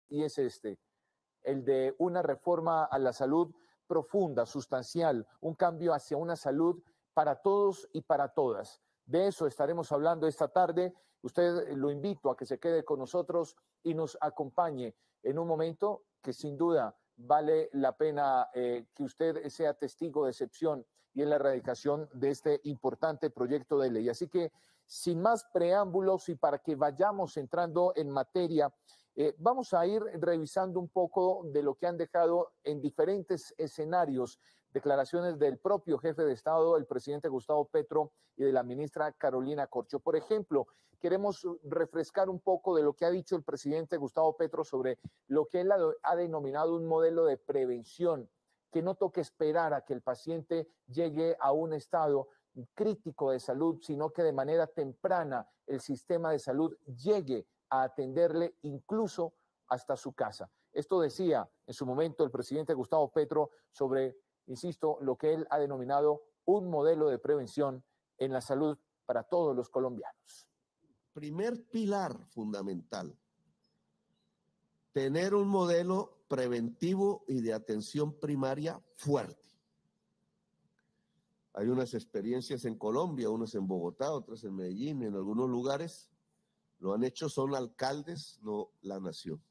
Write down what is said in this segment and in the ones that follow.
y es el de una reforma a la salud profunda, sustancial, un cambio hacia una salud para todos y para todas. De eso estaremos hablando esta tarde. Usted lo invito a que se quede con nosotros y nos acompañe en un momento que sin duda vale la pena que usted sea testigo de excepción y en la erradicación de este importante proyecto de ley. Así que sin más preámbulos y para que vayamos entrando en materia, vamos a ir revisando un poco de lo que han dejado en diferentes escenarios declaraciones del propio jefe de Estado, el presidente Gustavo Petro, y de la ministra Carolina Corcho. Por ejemplo, queremos refrescar un poco de lo que ha dicho el presidente Gustavo Petro sobre lo que él ha denominado un modelo de prevención, que no toque esperar a que el paciente llegue a un estado crítico de salud, sino que de manera temprana el sistema de salud llegue a atenderle incluso hasta su casa. Esto decía en su momento el presidente Gustavo Petro sobre, insisto, lo que él ha denominado un modelo de prevención en la salud para todos los colombianos. Primer pilar fundamental, tener un modelo preventivo y de atención primaria fuerte. Hay unas experiencias en Colombia, unas en Bogotá, otras en Medellín, en algunos lugares. Lo han hecho son alcaldes, no la nación.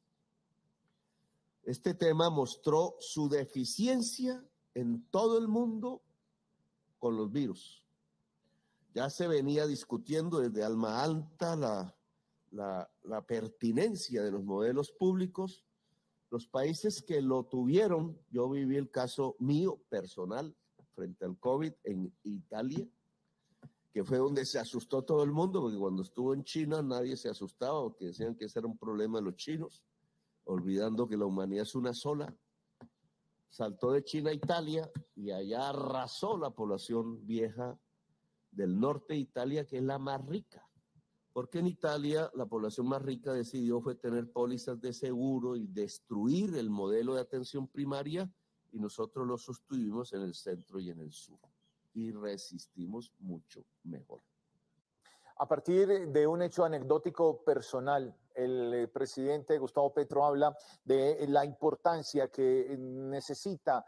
Este tema mostró su deficiencia en todo el mundo con los virus. Ya se venía discutiendo desde Alma Anta la pertinencia de los modelos públicos. Los países que lo tuvieron, yo viví el caso mío personal frente al COVID en Italia, que fue donde se asustó todo el mundo, porque cuando estuvo en China nadie se asustaba, porque decían que ese era un problema de los chinos, olvidando que la humanidad es una sola. Saltó de China a Italia y allá arrasó la población vieja del norte de Italia, que es la más rica. Porque en Italia la población más rica decidió fue tener pólizas de seguro y destruir el modelo de atención primaria, y nosotros lo sostuvimos en el centro y en el sur. Y resistimos mucho mejor. A partir de un hecho anecdótico personal, el presidente Gustavo Petro habla de la importancia que necesita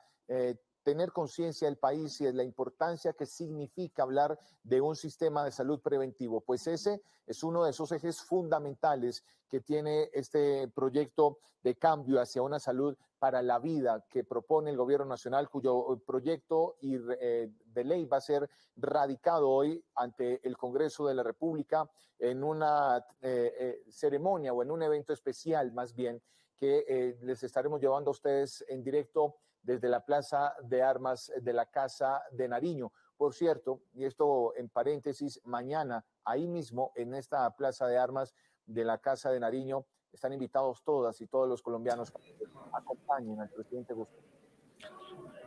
tener conciencia del país y de la importancia que significa hablar de un sistema de salud preventivo. Pues ese es uno de esos ejes fundamentales que tiene este proyecto de cambio hacia una salud para la vida que propone el gobierno nacional, cuyo proyecto de ley va a ser radicado hoy ante el Congreso de la República en una ceremonia o en un evento especial más bien que les estaremos llevando a ustedes en directo desde la Plaza de Armas de la Casa de Nariño. Por cierto, y esto en paréntesis, mañana ahí mismo en esta Plaza de Armas de la Casa de Nariño están invitados todas y todos los colombianos para que acompañen al presidente Gustavo.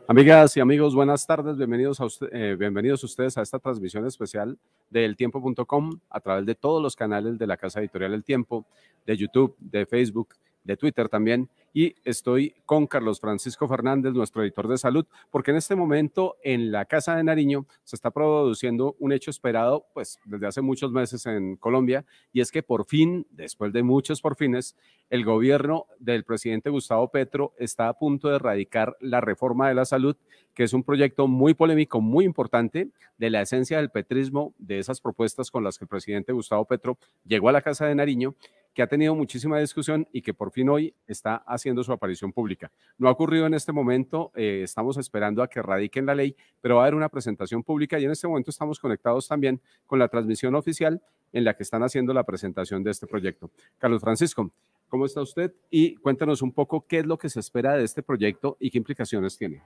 Amigas y amigos, buenas tardes, bienvenidos ustedes a esta transmisión especial de eltiempo.com a través de todos los canales de la Casa Editorial El Tiempo, de YouTube, de Facebook, de Twitter también, y estoy con Carlos Francisco Fernández, nuestro editor de salud, porque en este momento en la Casa de Nariño se está produciendo un hecho esperado pues desde hace muchos meses en Colombia, y es que por fin, después de muchos porfines, el gobierno del presidente Gustavo Petro está a punto de erradicar la reforma de la salud, que es un proyecto muy polémico, muy importante, de la esencia del petrismo, de esas propuestas con las que el presidente Gustavo Petro llegó a la Casa de Nariño, que ha tenido muchísima discusión y que por fin hoy está haciendo su aparición pública. No ha ocurrido en este momento, estamos esperando a que radiquen la ley, pero va a haber una presentación pública y en este momento estamos conectados también con la transmisión oficial en la que están haciendo la presentación de este proyecto. Carlos Francisco, ¿cómo está usted? Y cuéntanos un poco qué es lo que se espera de este proyecto y qué implicaciones tiene.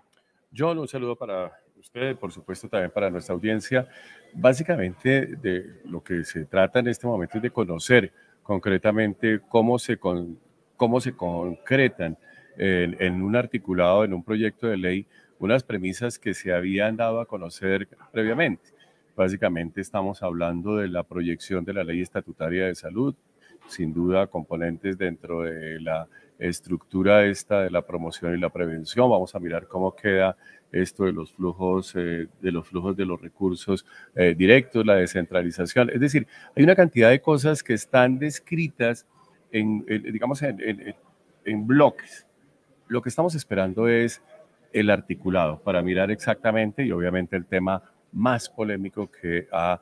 John, un saludo para usted, por supuesto también para nuestra audiencia. Básicamente de lo que se trata en este momento es de conocer concretamente cómo se concretan en un articulado, en un proyecto de ley, unas premisas que se habían dado a conocer previamente. Básicamente estamos hablando de la proyección de la ley estatutaria de salud, sin duda componentes dentro de la estructura esta de la promoción y la prevención. Vamos a mirar cómo queda esto de los flujos de los recursos directos, la descentralización. Es decir, hay una cantidad de cosas que están descritas en en bloques. Lo que estamos esperando es el articulado para mirar exactamente, y obviamente el tema más polémico que ha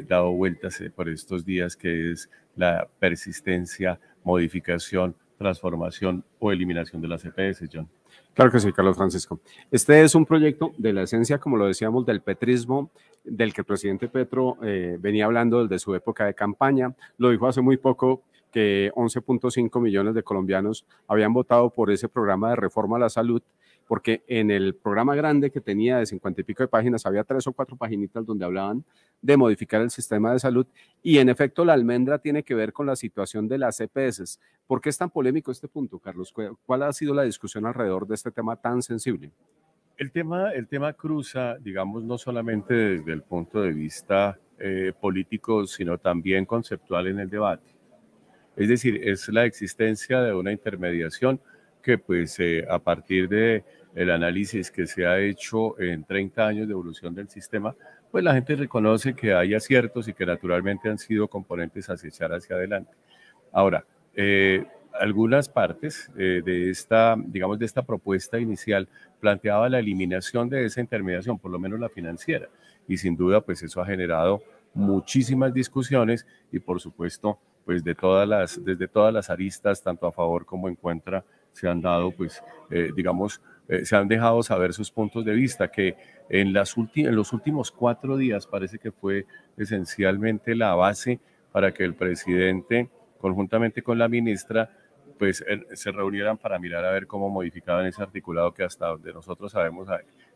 dado vueltas por estos días, que es la persistencia, modificación, transformación o eliminación de las EPS, John. Claro que sí, Carlos Francisco. Este es un proyecto de la esencia, como lo decíamos, del petrismo, del que el presidente Petro venía hablando desde su época de campaña. Lo dijo hace muy poco, que 11.5 millones de colombianos habían votado por ese programa de reforma a la salud, porque en el programa grande que tenía de 50 y pico de páginas había 3 o 4 paginitas donde hablaban de modificar el sistema de salud, y en efecto la almendra tiene que ver con la situación de las EPS. ¿Por qué es tan polémico este punto, Carlos? ¿Cuál ha sido la discusión alrededor de este tema tan sensible? El tema cruza, digamos, no solamente desde el punto de vista político, sino también conceptual en el debate. Es decir, es la existencia de una intermediación que, pues, a partir del análisis que se ha hecho en 30 años de evolución del sistema, pues la gente reconoce que hay aciertos y que naturalmente han sido componentes a echar hacia adelante. Ahora, algunas partes de esta propuesta inicial planteaba la eliminación de esa intermediación, por lo menos la financiera, y sin duda, pues eso ha generado muchísimas discusiones y, por supuesto, pues desde todas las aristas, tanto a favor como en contra, se han dado, pues, se han dejado saber sus puntos de vista, que en los últimos 4 días parece que fue esencialmente la base para que el presidente, conjuntamente con la ministra, pues se reunieran para mirar a ver cómo modificaban ese articulado que hasta donde nosotros sabemos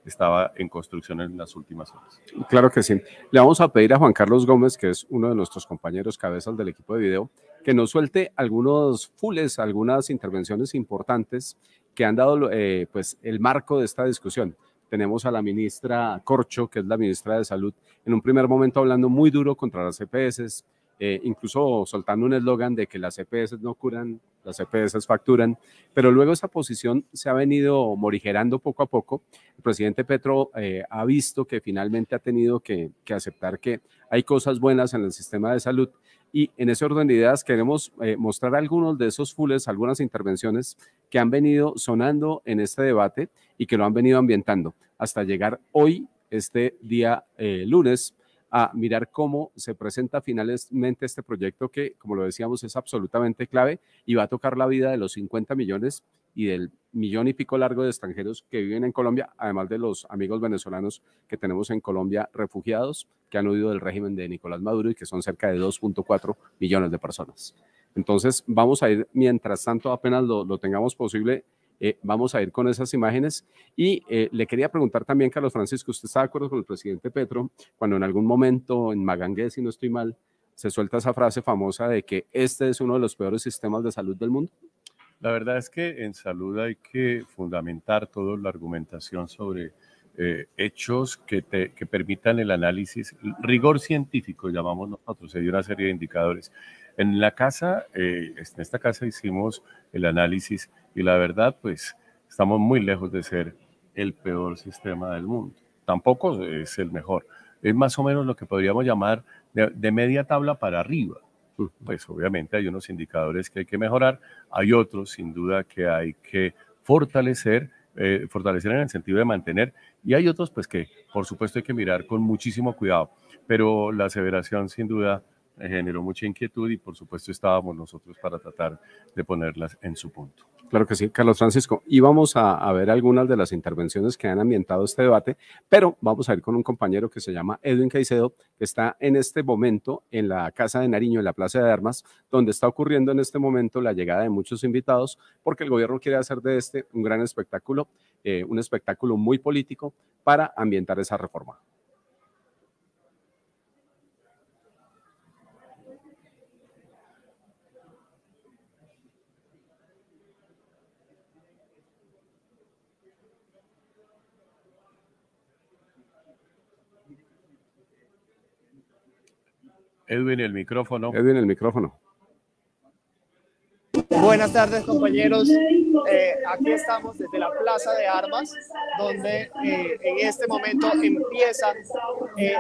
estaba en construcción en las últimas horas. Claro que sí. Le vamos a pedir a Juan Carlos Gómez, que es uno de nuestros compañeros cabezas del equipo de video, que nos suelte algunos fulles, algunas intervenciones importantes que han dado pues el marco de esta discusión. Tenemos a la ministra Corcho, que es la ministra de Salud, en un primer momento hablando muy duro contra las EPS, incluso soltando un eslogan de que las EPS no curan, las EPS facturan, pero luego esa posición se ha venido morigerando poco a poco. El presidente Petro ha visto que finalmente ha tenido que aceptar que hay cosas buenas en el sistema de salud, y en ese orden de ideas queremos mostrar algunos de esos fulles, algunas intervenciones que han venido sonando en este debate y que lo han venido ambientando hasta llegar hoy, este día lunes, a mirar cómo se presenta finalmente este proyecto que, como lo decíamos, es absolutamente clave y va a tocar la vida de los 50 millones y del millón y pico largo de extranjeros que viven en Colombia, además de los amigos venezolanos que tenemos en Colombia refugiados, que han huido del régimen de Nicolás Maduro y que son cerca de 2.4 millones de personas. Entonces, vamos a ir, mientras tanto, apenas lo tengamos posible, vamos a ir con esas imágenes. Y le quería preguntar también, Carlos Francisco, ¿usted está de acuerdo con el presidente Petro cuando en algún momento en Magangué, si no estoy mal, se suelta esa frase famosa de que este es uno de los peores sistemas de salud del mundo? La verdad es que en salud hay que fundamentar toda la argumentación sobre hechos que permitan el análisis, rigor científico llamamos nosotros, hay una serie de indicadores. En esta casa hicimos el análisis y la verdad, pues, estamos muy lejos de ser el peor sistema del mundo. Tampoco es el mejor. Es más o menos lo que podríamos llamar de media tabla para arriba. Pues obviamente hay unos indicadores que hay que mejorar, hay otros sin duda que hay que fortalecer en el sentido de mantener, y hay otros pues que por supuesto hay que mirar con muchísimo cuidado, pero la aseveración sin duda generó mucha inquietud y por supuesto estábamos nosotros para tratar de ponerlas en su punto. Claro que sí, Carlos Francisco. Y vamos a ver algunas de las intervenciones que han ambientado este debate, pero vamos a ir con un compañero que se llama Edwin Caicedo, que está en este momento en la Casa de Nariño, en la Plaza de Armas, donde está ocurriendo en este momento la llegada de muchos invitados, porque el gobierno quiere hacer de este un gran espectáculo, un espectáculo muy político para ambientar esa reforma. Edwin, el micrófono. Edwin, el micrófono. Buenas tardes, compañeros. Aquí estamos desde la Plaza de Armas, donde en este momento empieza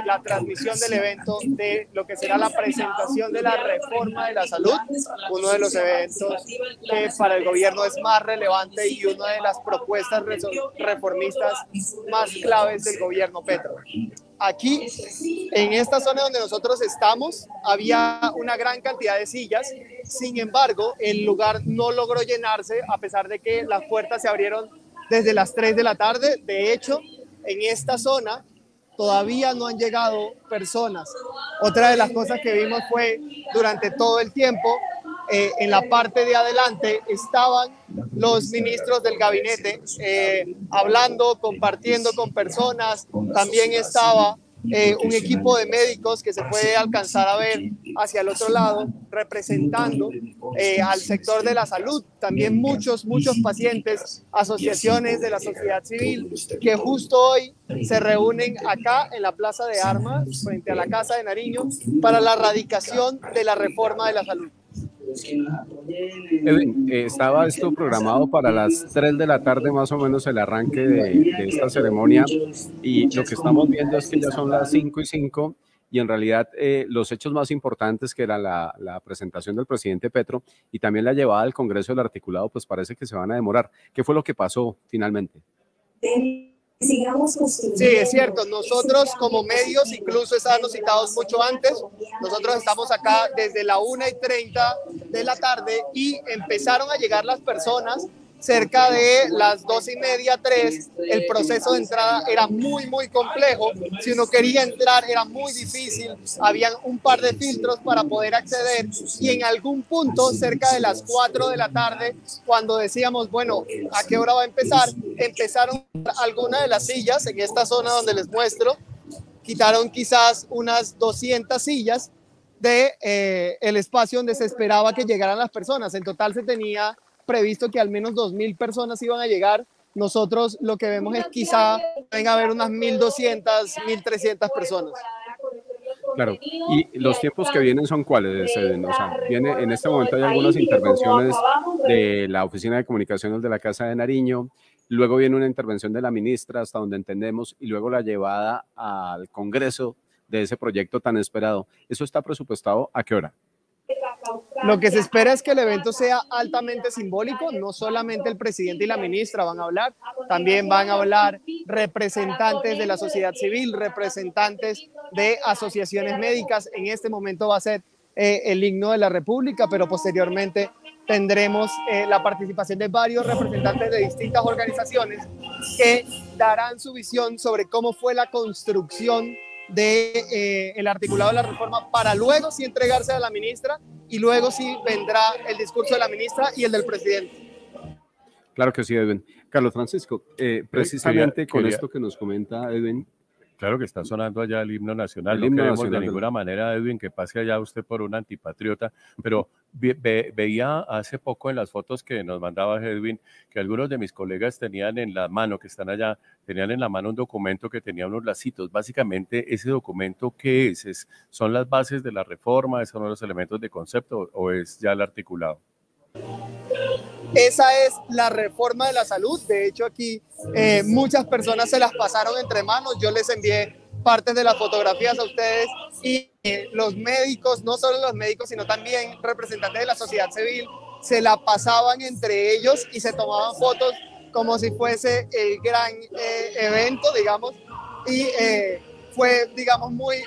la transmisión del evento de lo que será la presentación de la reforma de la salud, uno de los eventos que para el gobierno es más relevante y una de las propuestas reformistas más claves del gobierno Petro. Aquí, en esta zona donde nosotros estamos, había una gran cantidad de sillas. Sin embargo, el lugar no logró llenarse a pesar de que las puertas se abrieron desde las 3 de la tarde. De hecho, en esta zona todavía no han llegado personas. Otra de las cosas que vimos fue durante todo el tiempo, en la parte de adelante estaban los ministros del gabinete hablando, compartiendo con personas. También estaba un equipo de médicos que se puede alcanzar a ver hacia el otro lado, representando al sector de la salud. También muchos pacientes, asociaciones de la sociedad civil que justo hoy se reúnen acá en la Plaza de Armas, frente a la Casa de Nariño, para la radicación de la reforma de la salud. Edwin, estaba esto programado para las 3 de la tarde más o menos el arranque de esta ceremonia, y lo que estamos viendo es que ya son las 5:05 y en realidad los hechos más importantes, que era la presentación del presidente Petro y también la llevada al Congreso del articulado, pues parece que se van a demorar. ¿Qué fue lo que pasó finalmente? Sí, es cierto. Nosotros como medios, incluso estábamos citados mucho antes. Nosotros estamos acá desde la 1:30 de la tarde y empezaron a llegar las personas cerca de las 2:30, 3. El proceso de entrada era muy complejo. Si uno quería entrar era muy difícil. Habían un par de filtros para poder acceder y en algún punto cerca de las 4 de la tarde, cuando decíamos, bueno, ¿a qué hora va a empezar? Empezaron algunas de las sillas en esta zona donde les muestro. Quitaron quizás unas 200 sillas de el espacio donde se esperaba que llegaran las personas. En total se tenía previsto que al menos 2.000 personas iban a llegar. Nosotros lo que vemos es quizá venga a haber unas 1.200, 1.300 personas. Claro, y los tiempos que vienen son cuáles, Edwin? O sea, en este momento hay algunas intervenciones de la Oficina de Comunicaciones de la Casa de Nariño, luego viene una intervención de la ministra, hasta donde entendemos, y luego la llevada al Congreso de ese proyecto tan esperado. ¿Eso está presupuestado a qué hora? Lo que se espera es que el evento sea altamente simbólico. No solamente el presidente y la ministra van a hablar, también van a hablar representantes de la sociedad civil, representantes de asociaciones médicas. En este momento va a ser el himno de la República, pero posteriormente tendremos la participación de varios representantes de distintas organizaciones que darán su visión sobre cómo fue la construcción el articulado de la reforma, para luego sí entregarse a la ministra y luego sí vendrá el discurso de la ministra y el del presidente. Claro que sí, Edwin. Carlos Francisco, precisamente con esto que nos comenta Edwin. Claro que está sonando allá el himno nacional. No queremos de ninguna manera, Edwin, que pase allá usted por un antipatriota, pero veía hace poco en las fotos que nos mandaba Edwin que algunos de mis colegas tenían en la mano, que están allá, tenían en la mano un documento que tenía unos lacitos. Básicamente, ¿ese documento qué es? ¿Son las bases de la reforma? ¿Son los elementos de concepto o es ya el articulado? Esa es la reforma de la salud. De hecho, aquí muchas personas se las pasaron entre manos. Yo les envié partes de las fotografías a ustedes y los médicos, no solo los médicos, sino también representantes de la sociedad civil, se la pasaban entre ellos y se tomaban fotos como si fuese el gran evento, digamos. Y fue, digamos, muy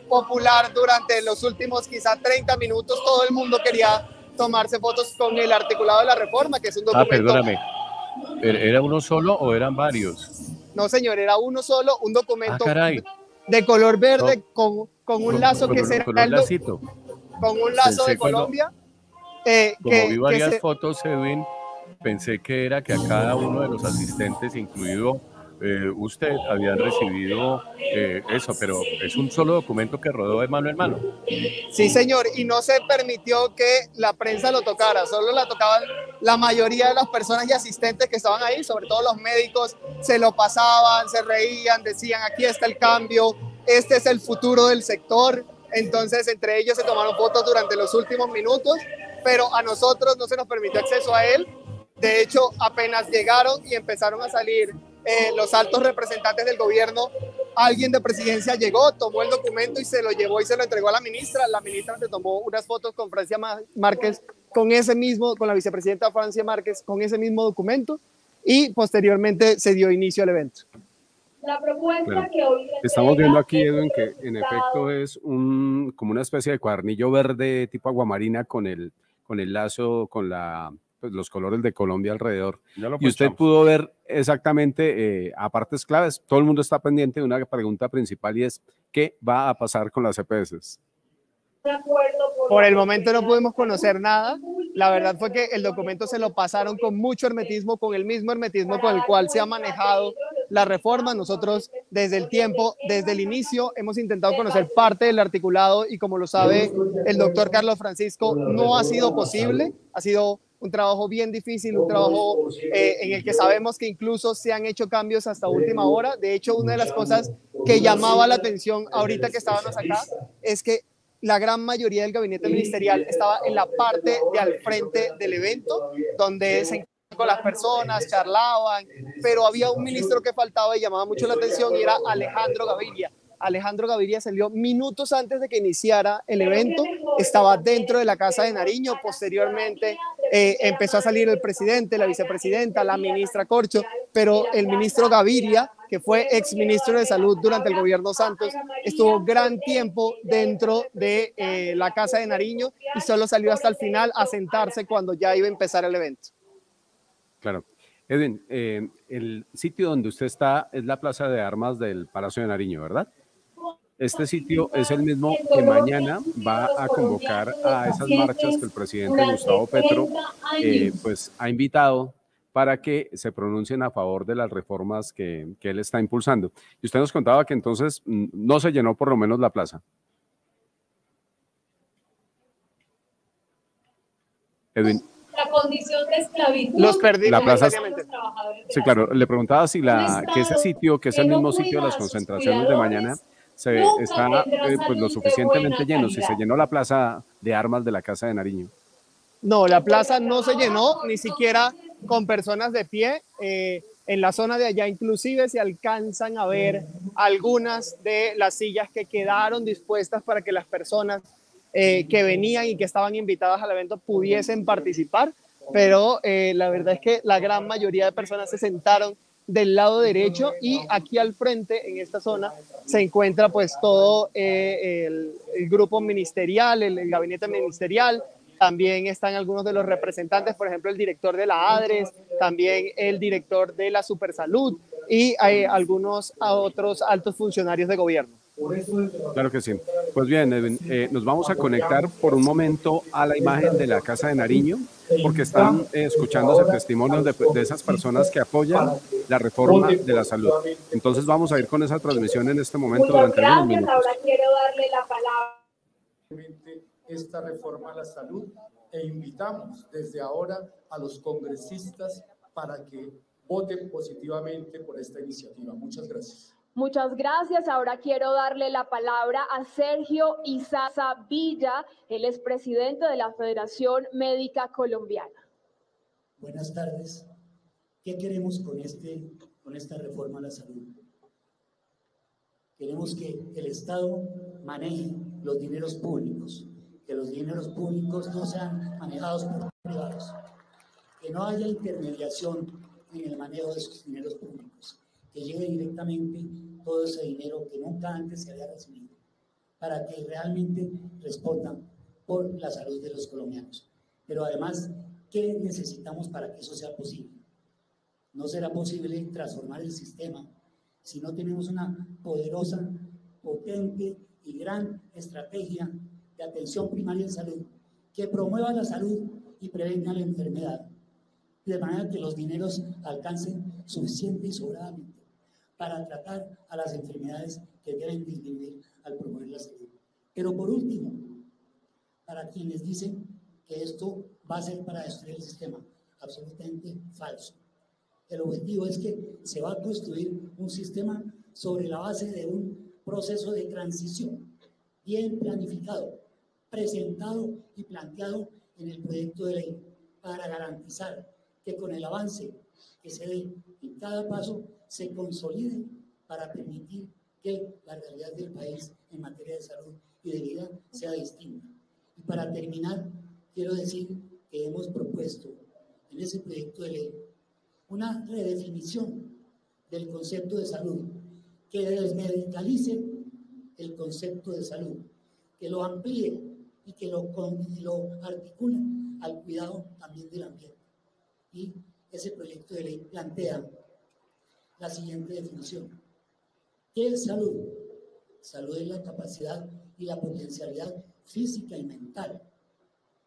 popular durante los últimos quizá 30 minutos. Todo el mundo quería tomarse fotos con el articulado de la reforma, que es un documento... Perdóname, ¿era uno solo o eran varios? No, señor, era uno solo, un documento de color verde, no, con un lazo que será con un lacito. Con un lazo de Colombia. Como vi varias fotos, Edwin, pensé que era que a cada uno de los asistentes, incluido usted, habían recibido eso, pero es un solo documento que rodó de mano en mano. Sí, señor, y no se permitió que la prensa lo tocara, solo la tocaban la mayoría de las personas y asistentes que estaban ahí, sobre todo los médicos. Se lo pasaban, se reían, decían, aquí está el cambio, este es el futuro del sector. Entonces, entre ellos se tomaron fotos durante los últimos minutos, pero a nosotros no se nos permitió acceso a él. De hecho, apenas llegaron y empezaron a salir los altos representantes del gobierno alguien de presidencia llegó, tomó el documento y se lo llevó y se lo entregó a la ministra se tomó unas fotos con Francia Márquez, con la vicepresidenta Francia Márquez, con ese mismo documento, y posteriormente se dio inicio al evento. La propuesta que hoy estamos viendo aquí, Edwin, que en efecto es como una especie de cuadernillo verde tipo aguamarina con el lazo, con pues, los colores de Colombia alrededor. Y usted pudo ver exactamente a partes claves. Todo el mundo está pendiente de una pregunta principal y es ¿qué va a pasar con las EPS? Por el momento no pudimos conocer nada. La verdad fue que el documento se lo pasaron con mucho hermetismo, con el mismo hermetismo con el cual se ha manejado la reforma. Nosotros desde el inicio, hemos intentado conocer parte del articulado y como lo sabe el doctor Carlos Francisco, no ha sido posible. Ha sido un trabajo bien difícil, un trabajo en el que sabemos que incluso se han hecho cambios hasta última hora. De hecho, una de las cosas que llamaba la atención ahorita que estábamos acá es que la gran mayoría del gabinete ministerial estaba en la parte de al frente del evento, donde se encontraban con las personas, charlaban, pero había un ministro que faltaba y llamaba mucho la atención y era Alejandro Gaviria. Alejandro Gaviria salió minutos antes de que iniciara el evento, estaba dentro de la Casa de Nariño, posteriormente empezó a salir el presidente, la vicepresidenta, la ministra Corcho, pero el ministro Gaviria, que fue exministro de Salud durante el gobierno Santos, estuvo gran tiempo dentro de la Casa de Nariño y solo salió hasta el final a sentarse cuando ya iba a empezar el evento. Claro. Edwin, el sitio donde usted está es la Plaza de Armas del Palacio de Nariño, ¿verdad? Este sitio es el mismo que mañana va a convocar a esas marchas que el presidente Gustavo Petro pues, ha invitado para que se pronuncien a favor de las reformas que él está impulsando. Y usted nos contaba que entonces no se llenó por lo menos la plaza. Edwin. La condición de esclavitud. Los perdimos. La plaza, sí, claro, le preguntaba si que ese sitio, que es el mismo sitio de las concentraciones de mañana, está pues, lo suficientemente lleno, si se llenó la plaza de armas de la Casa de Nariño. No, la plaza no se llenó, ni siquiera con personas de pie. En la zona de allá inclusive se alcanzan a ver algunas de las sillas que quedaron dispuestas para que las personas que venían y que estaban invitadas al evento pudiesen participar, pero la verdad es que la gran mayoría de personas se sentaron del lado derecho y aquí al frente, en esta zona, se encuentra pues todo el grupo ministerial, el gabinete ministerial. También están algunos de los representantes, por ejemplo, el director de la ADRES, también el director de la Supersalud y hay algunos otros altos funcionarios de gobierno. Claro que sí. Pues bien, Edwin, nos vamos a conectar por un momento a la imagen de la Casa de Nariño, porque están escuchándose testimonios de esas personas que apoyan la reforma de la salud. Entonces vamos a ir con esa transmisión en este momento durante algunos minutos. Ahora quiero darle la palabra. Esta reforma a la salud e invitamos desde ahora a los congresistas para que voten positivamente por esta iniciativa. Muchas gracias. Muchas gracias. Ahora quiero darle la palabra a Sergio Izaza Villa, él es presidente de la Federación Médica Colombiana. Buenas tardes. ¿Qué queremos con esta reforma a la salud? Queremos que el Estado maneje los dineros públicos, que los dineros públicos no sean manejados por privados, que no haya intermediación en el manejo de esos dineros públicos, que llegue directamente todo ese dinero que nunca antes se había recibido, para que realmente respondan por la salud de los colombianos. Pero además, ¿qué necesitamos para que eso sea posible? No será posible transformar el sistema si no tenemos una poderosa, potente y gran estrategia de atención primaria en salud que promueva la salud y prevenga la enfermedad, de manera que los dineros alcancen suficiente y sobradamente para tratar a las enfermedades que deben disminuir al promover la salud. Pero por último, para quienes dicen que esto va a ser para destruir el sistema, absolutamente falso. El objetivo es que se va a construir un sistema sobre la base de un proceso de transición bien planificado, presentado y planteado en el proyecto de ley para garantizar que con el avance que se dé en cada paso se consolide para permitir que la realidad del país en materia de salud y de vida sea distinta. Y para terminar, quiero decir que hemos propuesto en ese proyecto de ley una redefinición del concepto de salud, que desmedicalice el concepto de salud, que lo amplíe y que lo articule al cuidado también del ambiente. Y ese proyecto de ley plantea la siguiente definición. ¿Qué es salud? Salud es la capacidad y la potencialidad física y mental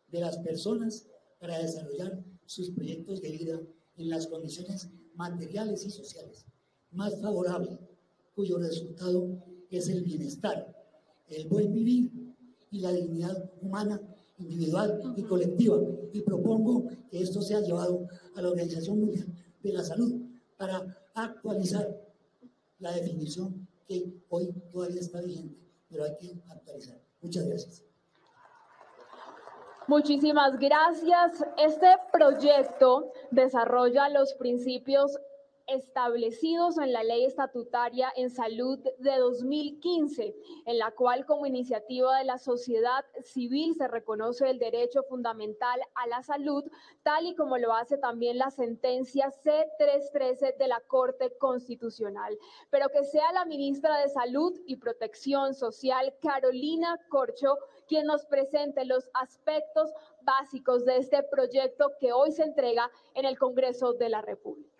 de las personas para desarrollar sus proyectos de vida en las condiciones materiales y sociales más favorables, cuyo resultado es el bienestar, el buen vivir y la dignidad humana, individual y colectiva. Y propongo que esto sea llevado a la Organización Mundial de la Salud para actualizar la definición que hoy todavía está vigente, pero hay que actualizar. Muchas gracias. Muchísimas gracias. Este proyecto desarrolla los principios establecidos en la Ley Estatutaria en Salud de 2015, en la cual como iniciativa de la sociedad civil se reconoce el derecho fundamental a la salud, tal y como lo hace también la sentencia C-313 de la Corte Constitucional. Pero que sea la ministra de Salud y Protección Social, Carolina Corcho, quien nos presente los aspectos básicos de este proyecto que hoy se entrega en el Congreso de la República.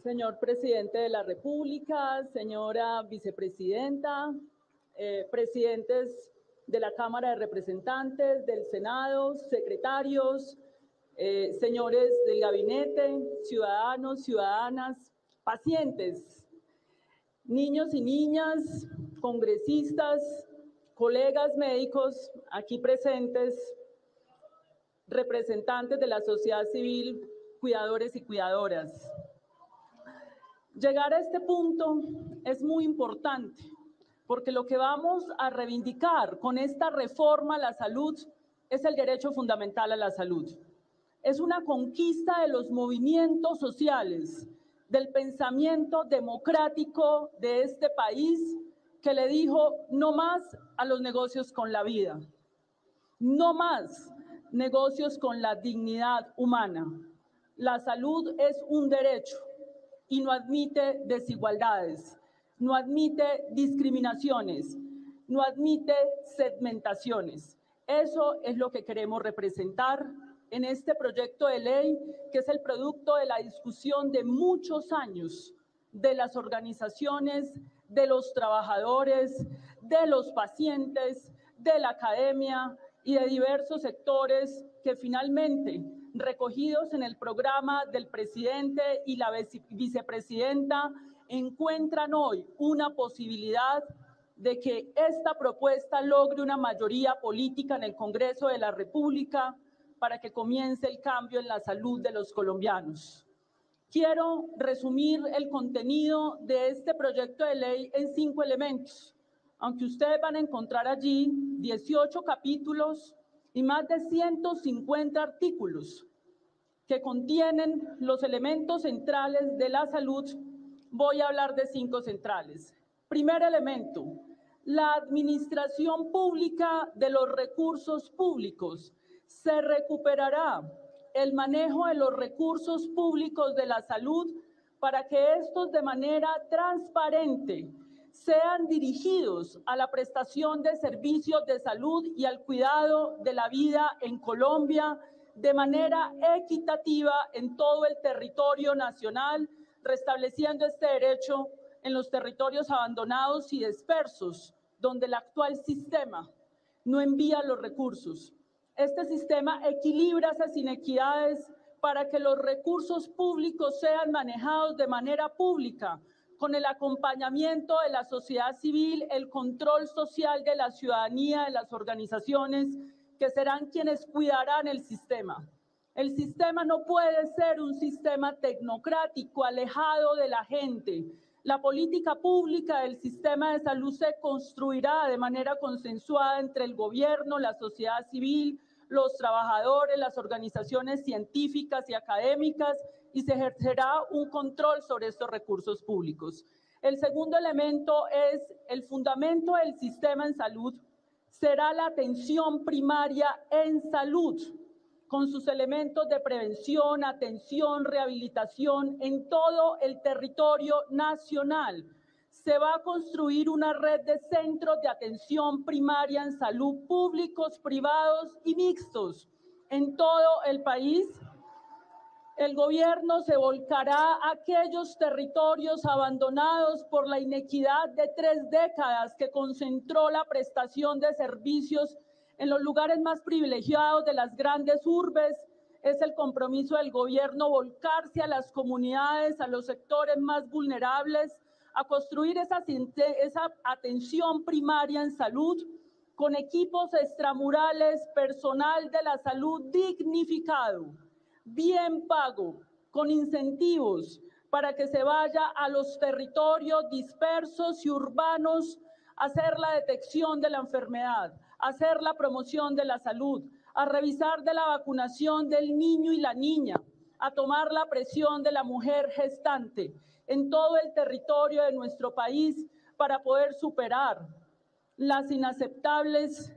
Señor Presidente de la República, señora Vicepresidenta, presidentes de la Cámara de Representantes, del Senado, secretarios, señores del gabinete, ciudadanos, ciudadanas, pacientes, niños y niñas, congresistas, colegas médicos aquí presentes, representantes de la sociedad civil, cuidadores y cuidadoras. Llegar a este punto es muy importante porque lo que vamos a reivindicar con esta reforma a la salud es el derecho fundamental a la salud. Es una conquista de los movimientos sociales, del pensamiento democrático de este país que le dijo no más a los negocios con la vida, no más negocios con la dignidad humana. La salud es un derecho y no admite desigualdades, no admite discriminaciones, no admite segmentaciones. Eso es lo que queremos representar en este proyecto de ley, que es el producto de la discusión de muchos años de las organizaciones, de los trabajadores, de los pacientes, de la academia y de diversos sectores que finalmente, recogidos en el programa del presidente y la vicepresidenta, encuentran hoy una posibilidad de que esta propuesta logre una mayoría política en el Congreso de la República para que comience el cambio en la salud de los colombianos. Quiero resumir el contenido de este proyecto de ley en 5 elementos, aunque ustedes van a encontrar allí 18 capítulos y más de 150 artículos que contienen los elementos centrales de la salud. Voy a hablar de 5 centrales. Primer elemento, la administración pública de los recursos públicos. Se recuperará el manejo de los recursos públicos de la salud para que estos de manera transparente sean dirigidos a la prestación de servicios de salud y al cuidado de la vida en Colombia de manera equitativa en todo el territorio nacional, restableciendo este derecho en los territorios abandonados y dispersos, donde el actual sistema no envía los recursos. Este sistema equilibra esas inequidades para que los recursos públicos sean manejados de manera pública, con el acompañamiento de la sociedad civil, el control social de la ciudadanía, de las organizaciones, que serán quienes cuidarán el sistema. El sistema no puede ser un sistema tecnocrático, alejado de la gente. La política pública del sistema de salud se construirá de manera consensuada entre el gobierno, la sociedad civil, los trabajadores, las organizaciones científicas y académicas, y se ejercerá un control sobre estos recursos públicos. El segundo elemento es el fundamento del sistema en salud, será la atención primaria en salud, con sus elementos de prevención, atención, rehabilitación en todo el territorio nacional. Se va a construir una red de centros de atención primaria en salud públicos, privados y mixtos en todo el país. El gobierno se volcará a aquellos territorios abandonados por la inequidad de 3 décadas que concentró la prestación de servicios en los lugares más privilegiados de las grandes urbes. Es el compromiso del gobierno volcarse a las comunidades, a los sectores más vulnerables, a construir esa atención primaria en salud con equipos extramurales, personal de la salud dignificado, bien pago, con incentivos para que se vaya a los territorios dispersos y urbanos a hacer la detección de la enfermedad, a hacer la promoción de la salud, a revisar de la vacunación del niño y la niña, a tomar la presión de la mujer gestante en todo el territorio de nuestro país para poder superar las inaceptables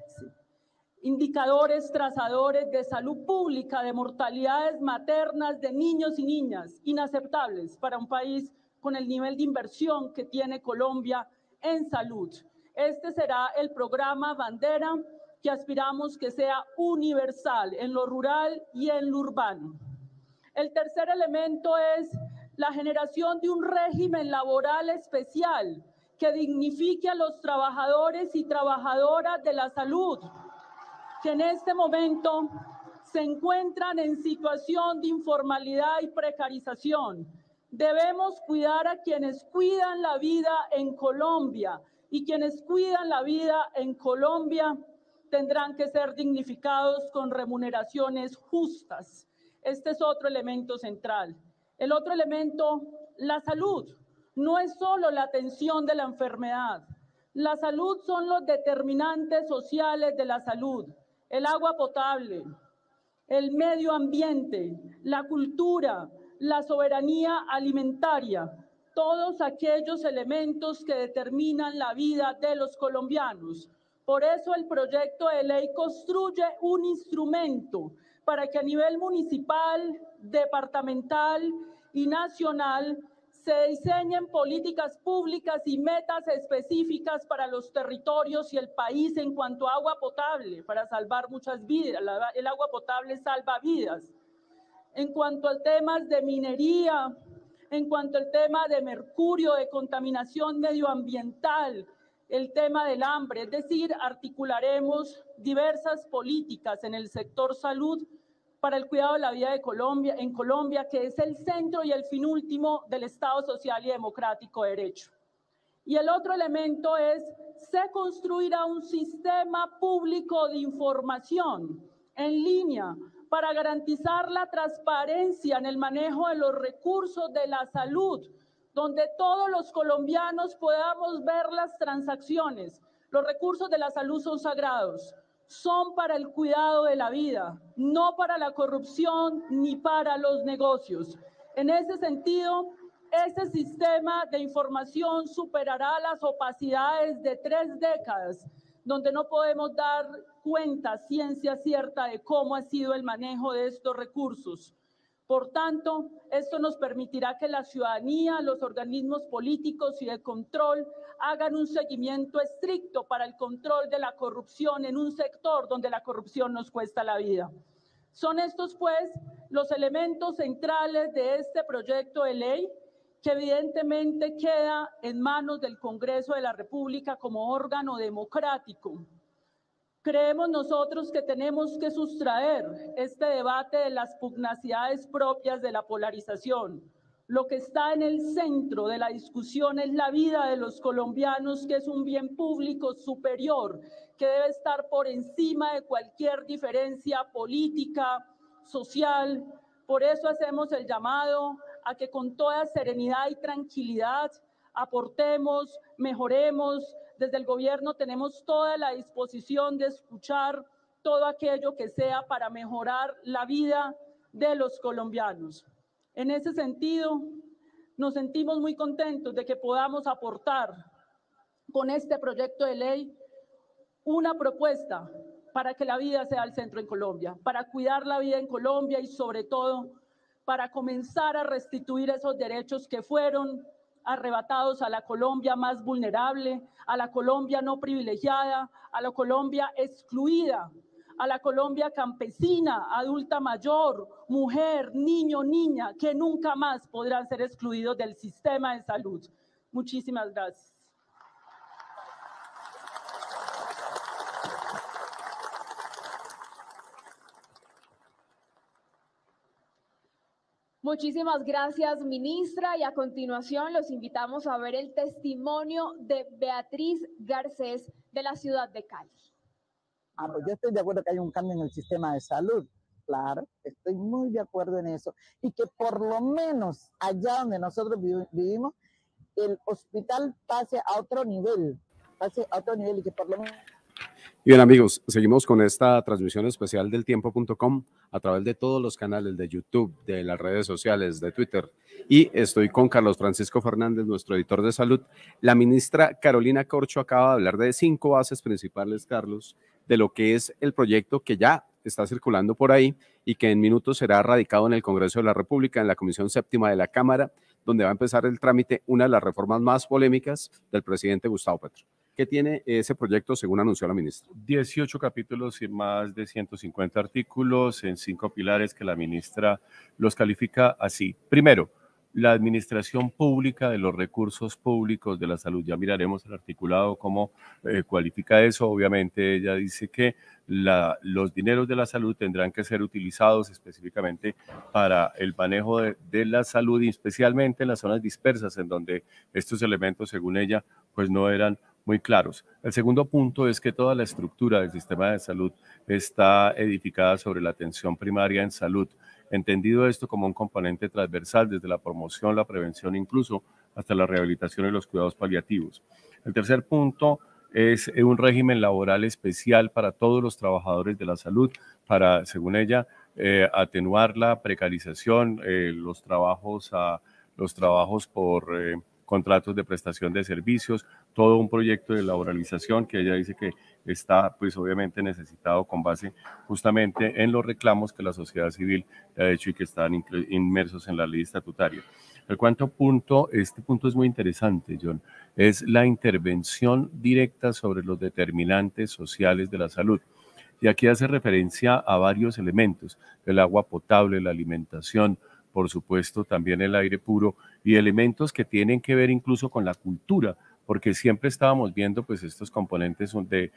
indicadores trazadores de salud pública, de mortalidades maternas de niños y niñas, inaceptables para un país con el nivel de inversión que tiene Colombia en salud. Este será el programa bandera que aspiramos que sea universal en lo rural y en lo urbano. El tercer elemento es la generación de un régimen laboral especial que dignifique a los trabajadores y trabajadoras de la salud, que en este momento se encuentran en situación de informalidad y precarización. Debemos cuidar a quienes cuidan la vida en Colombia, y quienes cuidan la vida en Colombia tendrán que ser dignificados con remuneraciones justas. Este es otro elemento central. El otro elemento, la salud. No es solo la atención de la enfermedad. La salud son los determinantes sociales de la salud. El agua potable, el medio ambiente, la cultura, la soberanía alimentaria, todos aquellos elementos que determinan la vida de los colombianos. Por eso el proyecto de ley construye un instrumento para que a nivel municipal, departamental y nacional se diseñen políticas públicas y metas específicas para los territorios y el país en cuanto a agua potable, para salvar muchas vidas. El agua potable salva vidas. En cuanto a temas de minería, en cuanto al tema de mercurio, de contaminación medioambiental, el tema del hambre, es decir, articularemos diversas políticas en el sector salud para el cuidado de la vida en Colombia, que es el centro y el fin último del Estado social y democrático de derecho. Y el otro elemento es, se construirá un sistema público de información en línea para garantizar la transparencia en el manejo de los recursos de la salud, donde todos los colombianos podamos ver las transacciones. Los recursos de la salud son sagrados. Son para el cuidado de la vida, no para la corrupción ni para los negocios. En ese sentido, ese sistema de información superará las opacidades de 3 décadas, donde no podemos dar cuenta ciencia cierta de cómo ha sido el manejo de estos recursos. Por tanto, esto nos permitirá que la ciudadanía, los organismos políticos y de control hagan un seguimiento estricto para el control de la corrupción en un sector donde la corrupción nos cuesta la vida. Son estos, pues, los elementos centrales de este proyecto de ley que evidentemente queda en manos del Congreso de la República como órgano democrático. Creemos nosotros que tenemos que sustraer este debate de las pugnacidades propias de la polarización. Lo que está en el centro de la discusión es la vida de los colombianos, que es un bien público superior, que debe estar por encima de cualquier diferencia política, social. Por eso hacemos el llamado a que con toda serenidad y tranquilidad aportemos, mejoremos. Desde el gobierno tenemos toda la disposición de escuchar todo aquello que sea para mejorar la vida de los colombianos. En ese sentido, nos sentimos muy contentos de que podamos aportar con este proyecto de ley una propuesta para que la vida sea el centro en Colombia, para cuidar la vida en Colombia y sobre todo para comenzar a restituir esos derechos que fueron arrebatados a la Colombia más vulnerable, a la Colombia no privilegiada, a la Colombia excluida, a la Colombia campesina, adulta mayor, mujer, niño, niña, que nunca más podrán ser excluidos del sistema de salud. Muchísimas gracias. Muchísimas gracias, ministra. Y a continuación los invitamos a ver el testimonio de Beatriz Garcés de la ciudad de Cali. Pues yo estoy de acuerdo que hay un cambio en el sistema de salud. Claro, estoy muy de acuerdo en eso. Y que por lo menos allá donde nosotros vivimos, el hospital pase a otro nivel y que por lo menos... Bien, amigos, seguimos con esta transmisión especial del tiempo.com a través de todos los canales de YouTube, de las redes sociales, de Twitter. Y estoy con Carlos Francisco Fernández, nuestro editor de salud. La ministra Carolina Corcho acaba de hablar de 5 bases principales, Carlos, de lo que es el proyecto que ya está circulando por ahí y que en minutos será radicado en el Congreso de la República, en la Comisión Séptima de la Cámara, donde va a empezar el trámite, una de las reformas más polémicas del presidente Gustavo Petro. ¿Qué tiene ese proyecto, según anunció la ministra? 18 capítulos y más de 150 artículos en 5 pilares que la ministra los califica así. Primero, la administración pública de los recursos públicos de la salud. Ya miraremos el articulado, cómo cualifica eso. Obviamente ella dice que los dineros de la salud tendrán que ser utilizados específicamente para el manejo de la salud, y especialmente en las zonas dispersas, en donde estos elementos, según ella, pues no eran muy claros. El segundo punto es que toda la estructura del sistema de salud está edificada sobre la atención primaria en salud, entendido esto como un componente transversal desde la promoción, la prevención, incluso hasta la rehabilitación y los cuidados paliativos. El tercer punto es un régimen laboral especial para todos los trabajadores de la salud, para, según ella, atenuar la precarización, los trabajos por contratos de prestación de servicios, todo un proyecto de laboralización que ella dice que está, pues obviamente necesitado con base justamente en los reclamos que la sociedad civil ha hecho y que están inmersos en la ley estatutaria. El cuarto punto, este punto es muy interesante, John, es la intervención directa sobre los determinantes sociales de la salud. Y aquí hace referencia a varios elementos: el agua potable, la alimentación, por supuesto también el aire puro, y elementos que tienen que ver incluso con la cultura, porque siempre estábamos viendo pues estos componentes de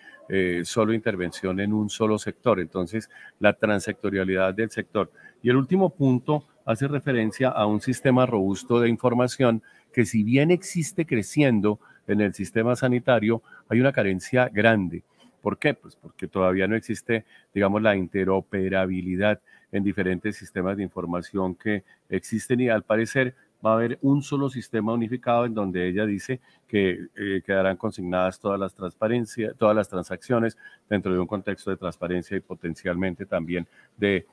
solo intervención en un solo sector, entonces la transectorialidad del sector. Y el último punto hace referencia a un sistema robusto de información que, si bien existe creciendo en el sistema sanitario, hay una carencia grande. ¿Por qué? Pues porque todavía no existe, digamos, la interoperabilidad en diferentes sistemas de información que existen, y al parecer va a haber un solo sistema unificado en donde ella dice que quedarán consignadas todas las transacciones dentro de un contexto de transparencia y potencialmente también de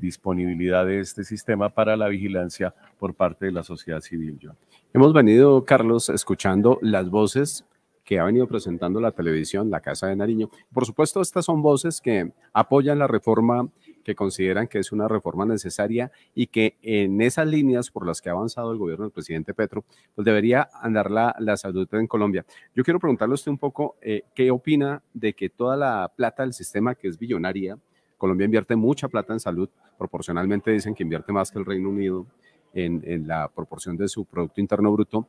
disponibilidad de este sistema para la vigilancia por parte de la sociedad civil. John. Hemos venido, Carlos, escuchando las voces que ha venido presentando la televisión, la Casa de Nariño. Por supuesto, estas son voces que apoyan la reforma, que consideran que es una reforma necesaria y que en esas líneas por las que ha avanzado el gobierno del presidente Petro, pues debería andar la salud en Colombia. Yo quiero preguntarle a usted un poco qué opina de que toda la plata del sistema, que es billonaria, Colombia invierte mucha plata en salud, proporcionalmente dicen que invierte más que el Reino Unido en la proporción de su Producto Interno Bruto,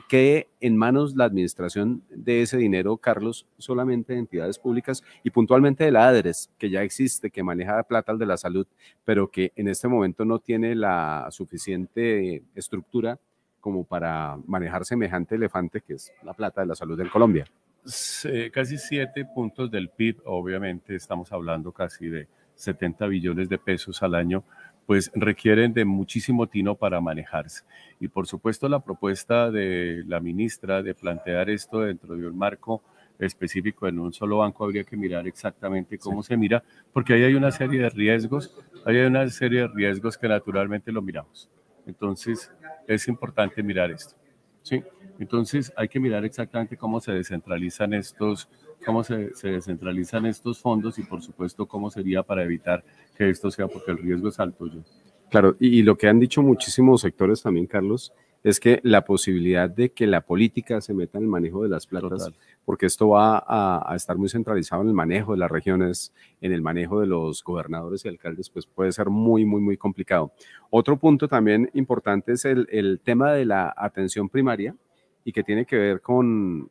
quede en manos la administración de ese dinero, Carlos, solamente de entidades públicas y puntualmente de la ADRES, que ya existe, que maneja plata de la salud, pero que en este momento no tiene la suficiente estructura como para manejar semejante elefante que es la plata de la salud en Colombia. Casi 7 puntos del PIB, obviamente estamos hablando casi de 70 billones de pesos al año, pues requieren de muchísimo tino para manejarse. Y por supuesto la propuesta de la ministra de plantear esto dentro de un marco específico en un solo banco, habría que mirar exactamente cómo se mira, porque ahí hay una serie de riesgos, que naturalmente lo miramos. Entonces, es importante mirar esto, ¿sí? Entonces, hay que mirar exactamente cómo se descentralizan estos fondos y, por supuesto, cómo sería para evitar que esto sea, porque el riesgo es alto. Claro, y lo que han dicho muchísimos sectores también, Carlos, es que la posibilidad de que la política se meta en el manejo de las platas, porque esto va a estar muy centralizado en el manejo de las regiones, en el manejo de los gobernadores y alcaldes, pues puede ser muy, muy, muy complicado. Otro punto también importante es el tema de la atención primaria y que tiene que ver con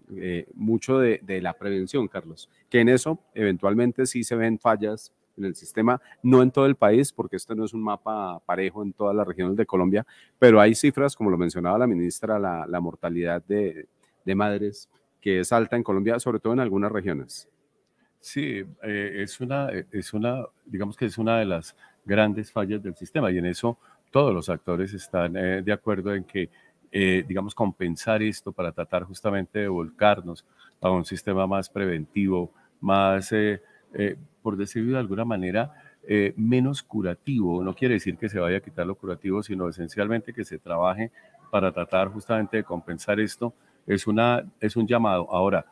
mucho de la prevención, Carlos, que en eso eventualmente sí se ven fallas en el sistema, no en todo el país, porque esto no es un mapa parejo en todas las regiones de Colombia, pero hay cifras, como lo mencionaba la ministra, la mortalidad de madres, que es alta en Colombia, sobre todo en algunas regiones. Sí, digamos que es una de las grandes fallas del sistema, y en eso todos los actores están de acuerdo en que, digamos, compensar esto para tratar justamente de volcarnos a un sistema más preventivo, más por decirlo de alguna manera, menos curativo. No quiere decir que se vaya a quitar lo curativo, sino esencialmente que se trabaje para tratar justamente de compensar esto. Es un llamado. Ahora,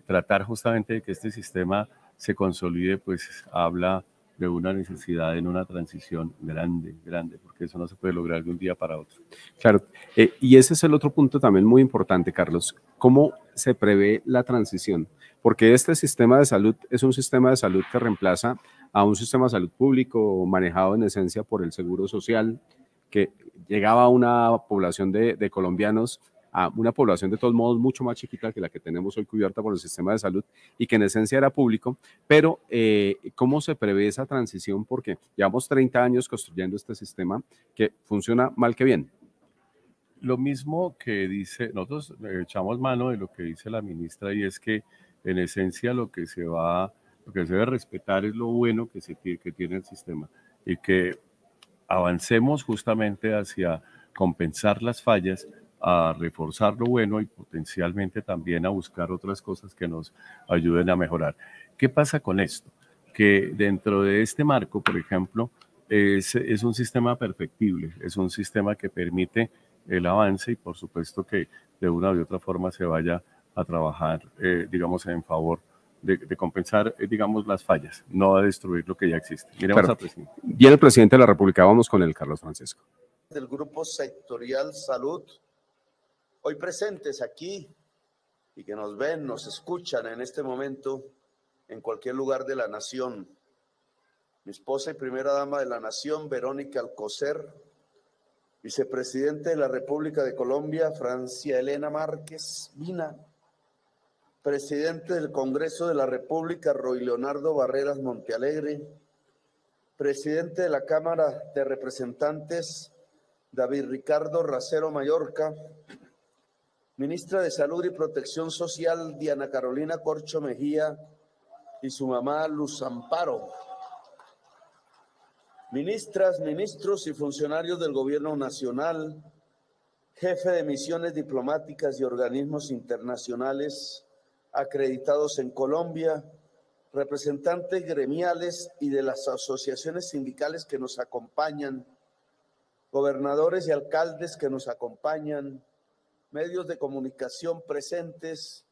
tratar justamente de que este sistema se consolide, pues habla de una necesidad en una transición grande, porque eso no se puede lograr de un día para otro. Claro, y ese es el otro punto también muy importante, Carlos. ¿Cómo se prevé la transición? Porque este sistema de salud es un sistema de salud que reemplaza a un sistema de salud público manejado en esencia por el Seguro Social, que llegaba a una población de colombianos, a una población de todos modos mucho más chiquita que la que tenemos hoy cubierta por el sistema de salud y que en esencia era público, pero ¿cómo se prevé esa transición? Porque llevamos 30 años construyendo este sistema que funciona mal que bien. Lo mismo que dice, nosotros echamos mano de lo que dice la ministra, y es que en esencia lo que se debe respetar es lo bueno que tiene el sistema, y que avancemos justamente hacia compensar las fallas, a reforzar lo bueno y potencialmente también a buscar otras cosas que nos ayuden a mejorar. ¿Qué pasa con esto? Que dentro de este marco, por ejemplo, es un sistema perfectible, es un sistema que permite el avance y por supuesto que de una u otra forma se vaya a trabajar, digamos, en favor de compensar, digamos, las fallas, no a destruir lo que ya existe. Miremos Claro. al presidente. Viene el presidente de la República, vamos con el Carlos Francisco. Del Grupo Sectorial Salud, hoy presentes aquí y que nos ven, nos escuchan en este momento en cualquier lugar de la nación. Mi esposa y primera dama de la nación, Verónica Alcocer, vicepresidente de la República de Colombia, Francia Elena Márquez Vina, presidente del Congreso de la República, Roy Leonardo Barreras Montealegre, presidente de la Cámara de Representantes, David Ricardo Racero Mallorca, ministra de Salud y Protección Social, Diana Carolina Corcho Mejía, y su mamá, Luz Amparo, ministras, ministros y funcionarios del Gobierno Nacional, jefe de misiones diplomáticas y organismos internacionales acreditados en Colombia, representantes gremiales y de las asociaciones sindicales que nos acompañan, gobernadores y alcaldes que nos acompañan, medios de comunicación presentes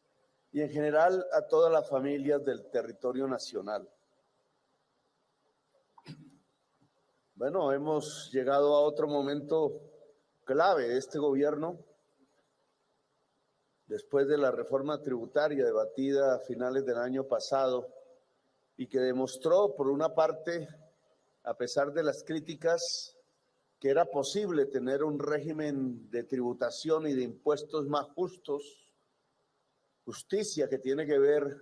y en general a todas las familias del territorio nacional. Bueno, hemos llegado a otro momento clave de este gobierno, después de la reforma tributaria debatida a finales del año pasado y que demostró, por una parte, a pesar de las críticas, que era posible tener un régimen de tributación y de impuestos más justos, justicia que tiene que ver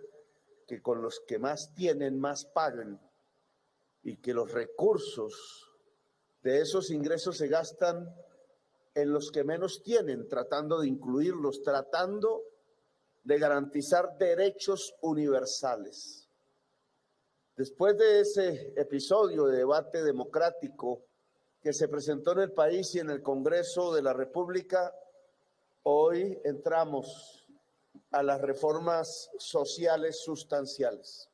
que con los que más tienen, más pagan, y que los recursos de esos ingresos se gastan en los que menos tienen, tratando de incluirlos, tratando de garantizar derechos universales. Después de ese episodio de debate democrático que se presentó en el país y en el Congreso de la República, hoy entramos a las reformas sociales sustanciales.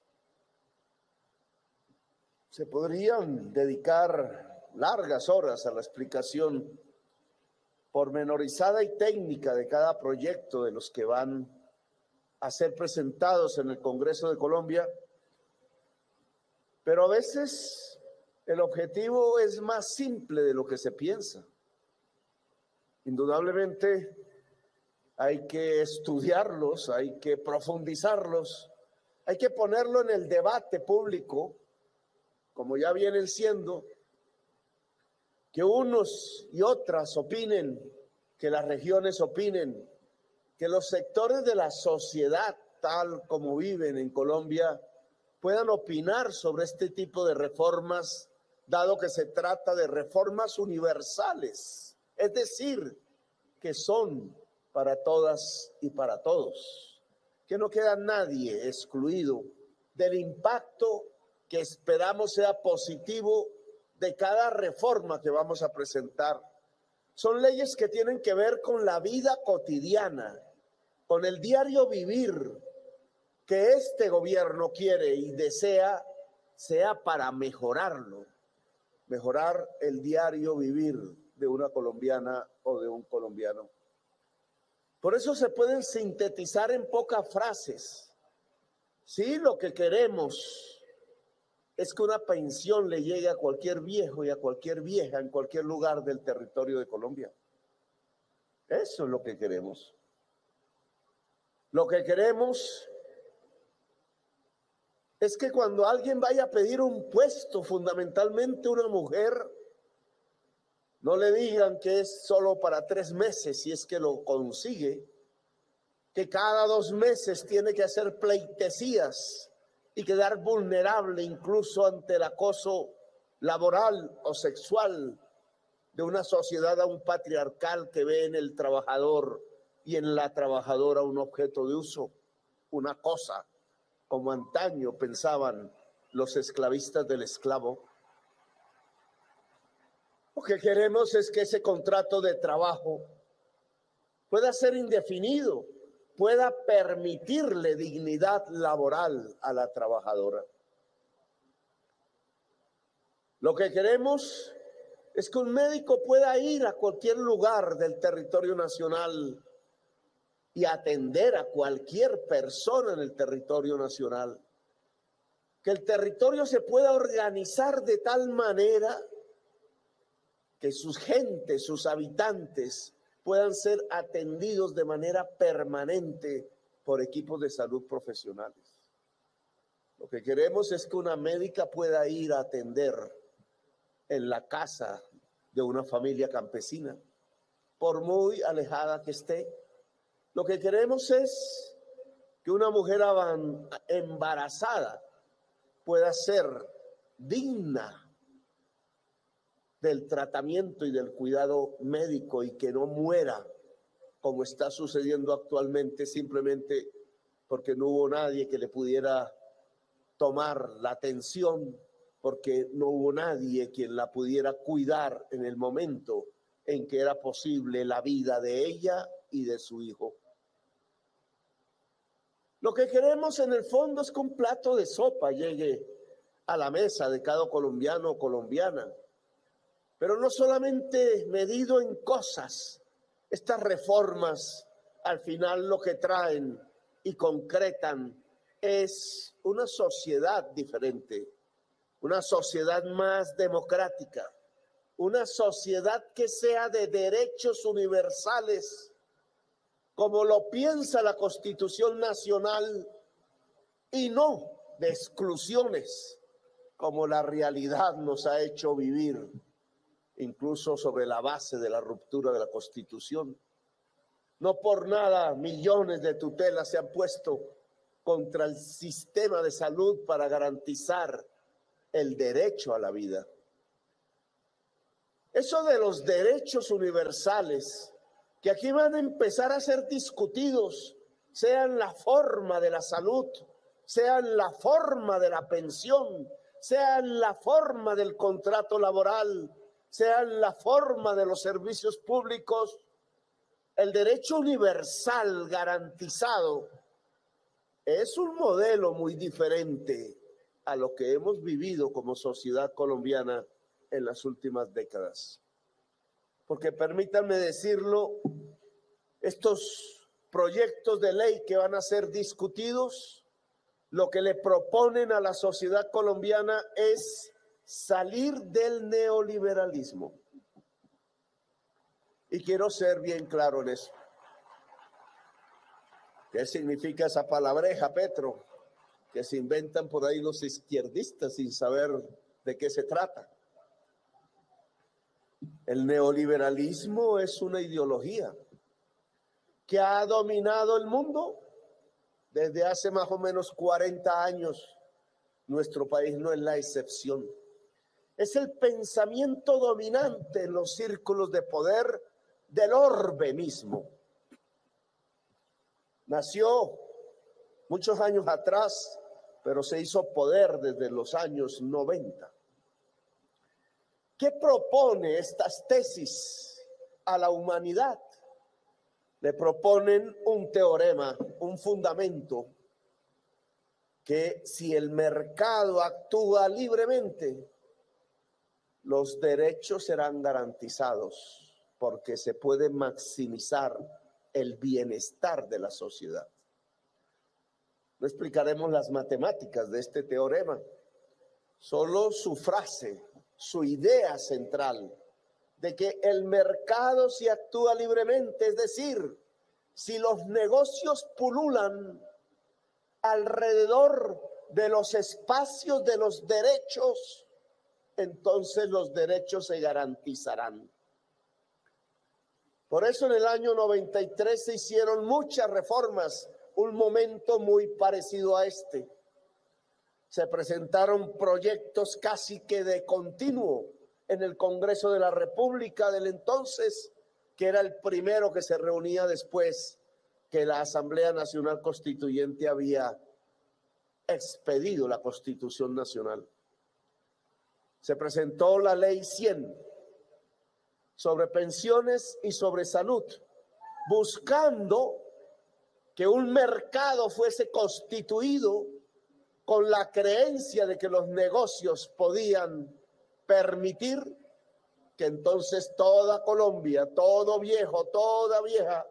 Se podrían dedicar largas horas a la explicación pormenorizada y técnica de cada proyecto de los que van a ser presentados en el Congreso de Colombia, pero a veces el objetivo es más simple de lo que se piensa. Indudablemente hay que estudiarlos, hay que profundizarlos, hay que ponerlo en el debate público, como ya vienen siendo, que unos y otras opinen, que las regiones opinen, que los sectores de la sociedad, tal como viven en Colombia, puedan opinar sobre este tipo de reformas, dado que se trata de reformas universales, es decir, que son para todas y para todos, que no queda nadie excluido del impacto que esperamos sea positivo de cada reforma que vamos a presentar. Son leyes que tienen que ver con la vida cotidiana, con el diario vivir que este gobierno quiere y desea sea para mejorarlo, mejorar el diario vivir de una colombiana o de un colombiano. Por eso se pueden sintetizar en pocas frases. Sí, lo que queremos es que una pensión le llegue a cualquier viejo y a cualquier vieja en cualquier lugar del territorio de Colombia. Eso es lo que queremos. Lo que queremos es que cuando alguien vaya a pedir un puesto, fundamentalmente una mujer, no le digan que es solo para 3 meses si es que lo consigue, que cada 2 meses tiene que hacer pleitesías y quedar vulnerable incluso ante el acoso laboral o sexual de una sociedad aún patriarcal que ve en el trabajador y en la trabajadora un objeto de uso, una cosa, como antaño pensaban los esclavistas del esclavo. Lo que queremos es que ese contrato de trabajo pueda ser indefinido, pueda permitirle dignidad laboral a la trabajadora. Lo que queremos es que un médico pueda ir a cualquier lugar del territorio nacional y atender a cualquier persona en el territorio nacional. Que el territorio se pueda organizar de tal manera que sus gentes, sus habitantes, puedan ser atendidos de manera permanente por equipos de salud profesionales. Lo que queremos es que una médica pueda ir a atender en la casa de una familia campesina, por muy alejada que esté. Lo que queremos es que una mujer embarazada pueda ser digna del tratamiento y del cuidado médico y que no muera, como está sucediendo actualmente, simplemente porque no hubo nadie que le pudiera tomar la atención, porque no hubo nadie quien la pudiera cuidar en el momento en que era posible la vida de ella y de su hijo. Lo que queremos en el fondo es que un plato de sopa llegue a la mesa de cada colombiano o colombiana, pero no solamente medido en cosas. Estas reformas al final lo que traen y concretan es una sociedad diferente, una sociedad más democrática, una sociedad que sea de derechos universales, como lo piensa la Constitución Nacional, y no de exclusiones, como la realidad nos ha hecho vivir, incluso sobre la base de la ruptura de la Constitución. No por nada millones de tutelas se han puesto contra el sistema de salud para garantizar el derecho a la vida. Eso de los derechos universales, que aquí van a empezar a ser discutidos, sean la forma de la salud, sean la forma de la pensión, sean la forma del contrato laboral, sean la forma de los servicios públicos, El derecho universal garantizado es un modelo muy diferente a lo que hemos vivido como sociedad colombiana en las últimas décadas. Porque permítanme decirlo, estos proyectos de ley que van a ser discutidos, lo que le proponen a la sociedad colombiana es salir del neoliberalismo. Y quiero ser bien claro en eso. ¿Qué significa esa palabreja, Petro? Que se inventan por ahí los izquierdistas sin saber de qué se trata. El neoliberalismo es una ideología que ha dominado el mundo desde hace más o menos 40 años. Nuestro país no es la excepción. Es el pensamiento dominante en los círculos de poder del orbe mismo. Nació muchos años atrás, pero se hizo poder desde los años 90. ¿Qué propone estas tesis a la humanidad? Le proponen un teorema, un fundamento, que si el mercado actúa libremente, los derechos serán garantizados porque se puede maximizar el bienestar de la sociedad. No explicaremos las matemáticas de este teorema, solo su frase, su idea central de que el mercado si actúa libremente, es decir, si los negocios pululan alrededor de los espacios de los derechos, entonces los derechos se garantizarán. Por eso en el año 93 se hicieron muchas reformas, un momento muy parecido a este. Se presentaron proyectos casi que de continuo en el Congreso de la República del entonces, que era el primero que se reunía después que la Asamblea Nacional Constituyente había expedido la Constitución Nacional. Se presentó la Ley 100 sobre pensiones y sobre salud, buscando que un mercado fuese constituido con la creencia de que los negocios podían permitir que entonces toda Colombia, todo viejo, toda vieja,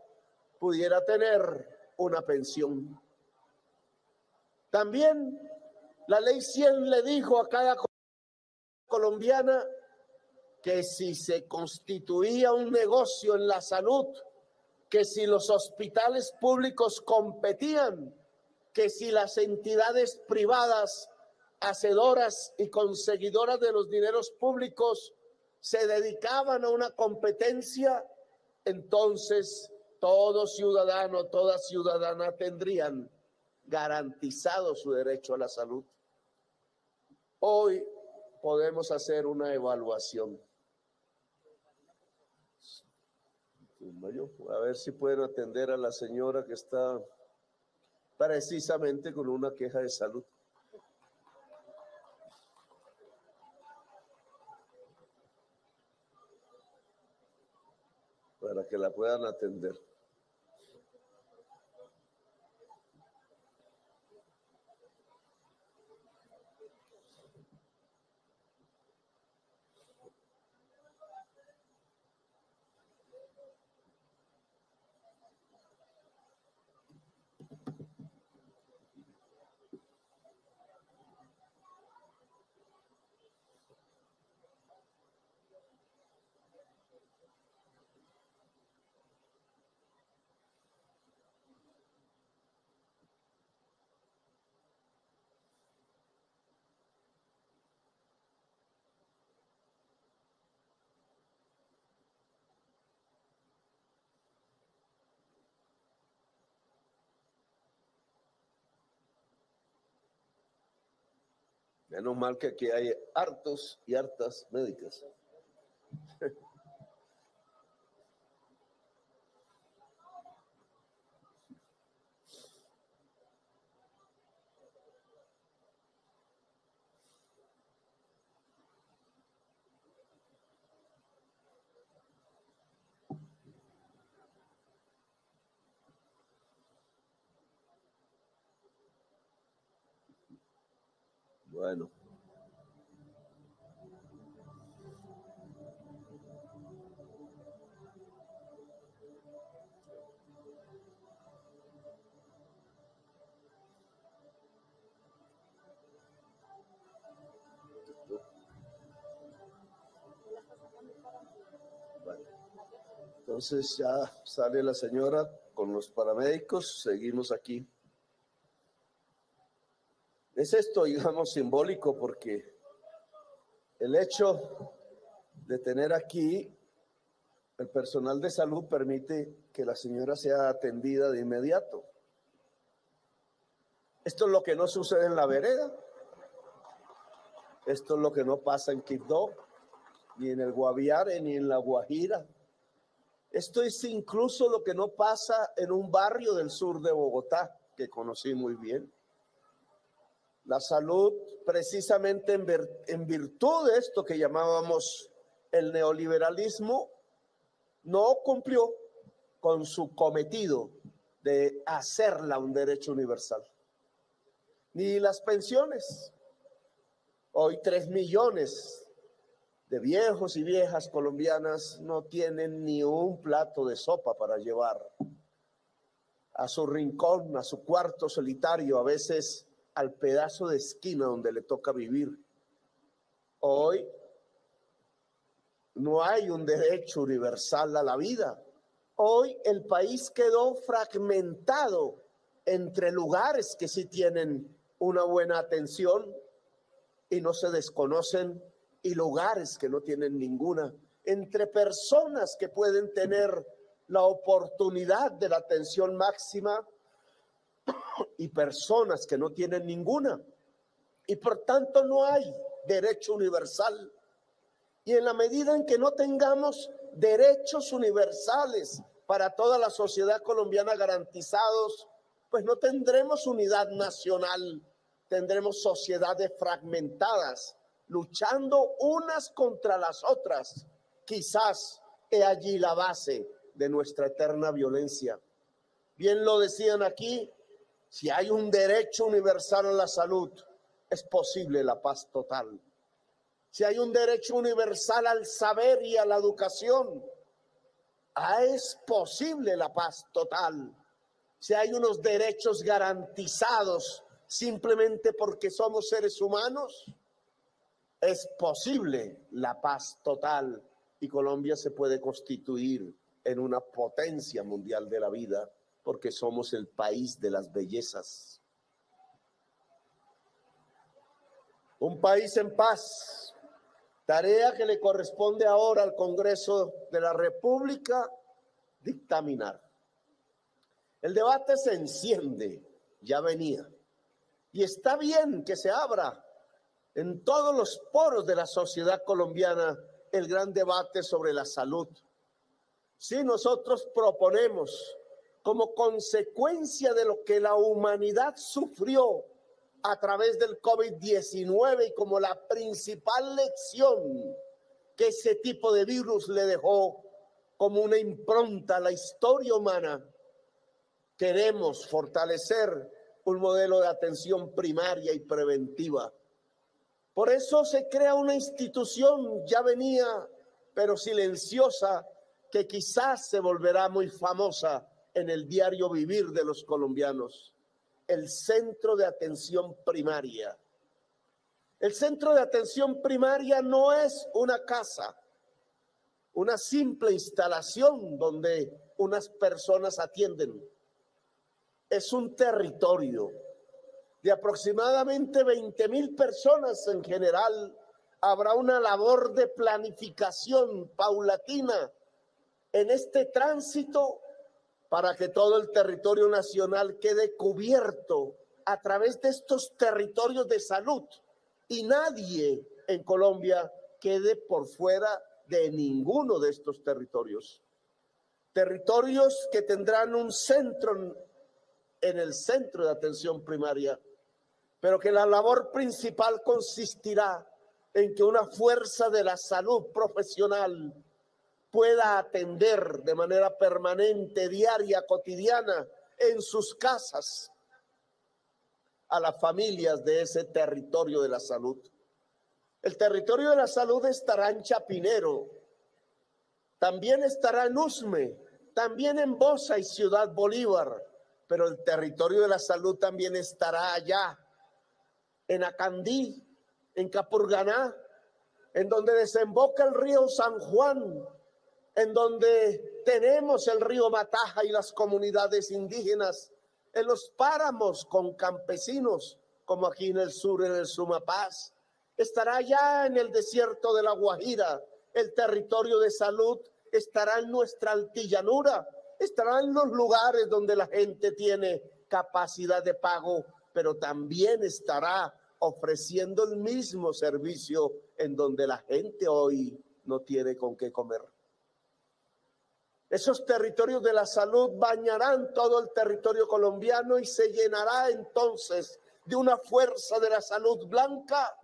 pudiera tener una pensión. También la Ley 100 le dijo a cada colombiana que si se constituía un negocio en la salud, que si los hospitales públicos competían, que si las entidades privadas hacedoras y conseguidoras de los dineros públicos se dedicaban a una competencia, entonces todo ciudadano, toda ciudadana tendrían garantizado su derecho a la salud. Hoy podemos hacer una evaluación. A ver si pueden atender a la señora que está precisamente con una queja de salud. Para que la puedan atender. Menos mal que aquí hay hartos y hartas médicas. Bueno. Entonces ya sale la señora con los paramédicos, seguimos aquí. Es esto, digamos, simbólico, porque el hecho de tener aquí el personal de salud permite que la señora sea atendida de inmediato. Esto es lo que no sucede en la vereda. Esto es lo que no pasa en Quibdó, ni en el Guaviare, ni en la Guajira. Esto es incluso lo que no pasa en un barrio del sur de Bogotá, que conocí muy bien. La salud, precisamente en virtud de esto que llamábamos el neoliberalismo, no cumplió con su cometido de hacerla un derecho universal. Ni las pensiones. Hoy 3 millones de viejos y viejas colombianas no tienen ni un plato de sopa para llevar a su rincón, a su cuarto solitario, a veces al pedazo de esquina donde le toca vivir. Hoy no hay un derecho universal a la vida. Hoy el país quedó fragmentado entre lugares que sí tienen una buena atención y no se desconocen, y lugares que no tienen ninguna, entre personas que pueden tener la oportunidad de la atención máxima y personas que no tienen ninguna, y por tanto no hay derecho universal. Y en la medida en que no tengamos derechos universales para toda la sociedad colombiana garantizados, pues no tendremos unidad nacional, tendremos sociedades fragmentadas, luchando unas contra las otras. Quizás he allí la base de nuestra eterna violencia. Bien lo decían aquí, si hay un derecho universal a la salud, es posible la paz total. Si hay un derecho universal al saber y a la educación, es posible la paz total. Si hay unos derechos garantizados simplemente porque somos seres humanos, es posible la paz total, y Colombia se puede constituir en una potencia mundial de la vida porque somos el país de las bellezas. Un país en paz, tarea que le corresponde ahora al Congreso de la República dictaminar. El debate se enciende, ya venía, y está bien que se abra en todos los poros de la sociedad colombiana el gran debate sobre la salud. Si nosotros proponemos, como consecuencia de lo que la humanidad sufrió a través del COVID-19 y como la principal lección que ese tipo de virus le dejó como una impronta a la historia humana, queremos fortalecer un modelo de atención primaria y preventiva. Por eso se crea una institución, ya venía, pero silenciosa, que quizás se volverá muy famosa en el diario vivir de los colombianos: el Centro de Atención Primaria. El Centro de Atención Primaria no es una casa, una simple instalación donde unas personas atienden. Es un territorio de aproximadamente 20,000 personas en general. Habrá una labor de planificación paulatina en este tránsito para que todo el territorio nacional quede cubierto a través de estos territorios de salud y nadie en Colombia quede por fuera de ninguno de estos territorios. Territorios que tendrán un centro en el centro de atención primaria, pero que la labor principal consistirá en que una fuerza de la salud profesional pueda atender de manera permanente, diaria, cotidiana, en sus casas, a las familias de ese territorio de la salud. El territorio de la salud estará en Chapinero, también estará en Usme, también en Bosa y Ciudad Bolívar, pero el territorio de la salud también estará allá, en Acandí, en Capurganá, en donde desemboca el río San Juan, en donde tenemos el río Mataja y las comunidades indígenas, en los páramos con campesinos, como aquí en el sur, en el Sumapaz. Estará allá en el desierto de La Guajira, el territorio de salud, estará en nuestra altillanura, estará en los lugares donde la gente tiene capacidad de pago, pero también estará ofreciendo el mismo servicio en donde la gente hoy no tiene con qué comer. Esos territorios de la salud bañarán todo el territorio colombiano y se llenará entonces de una fuerza de la salud blanca,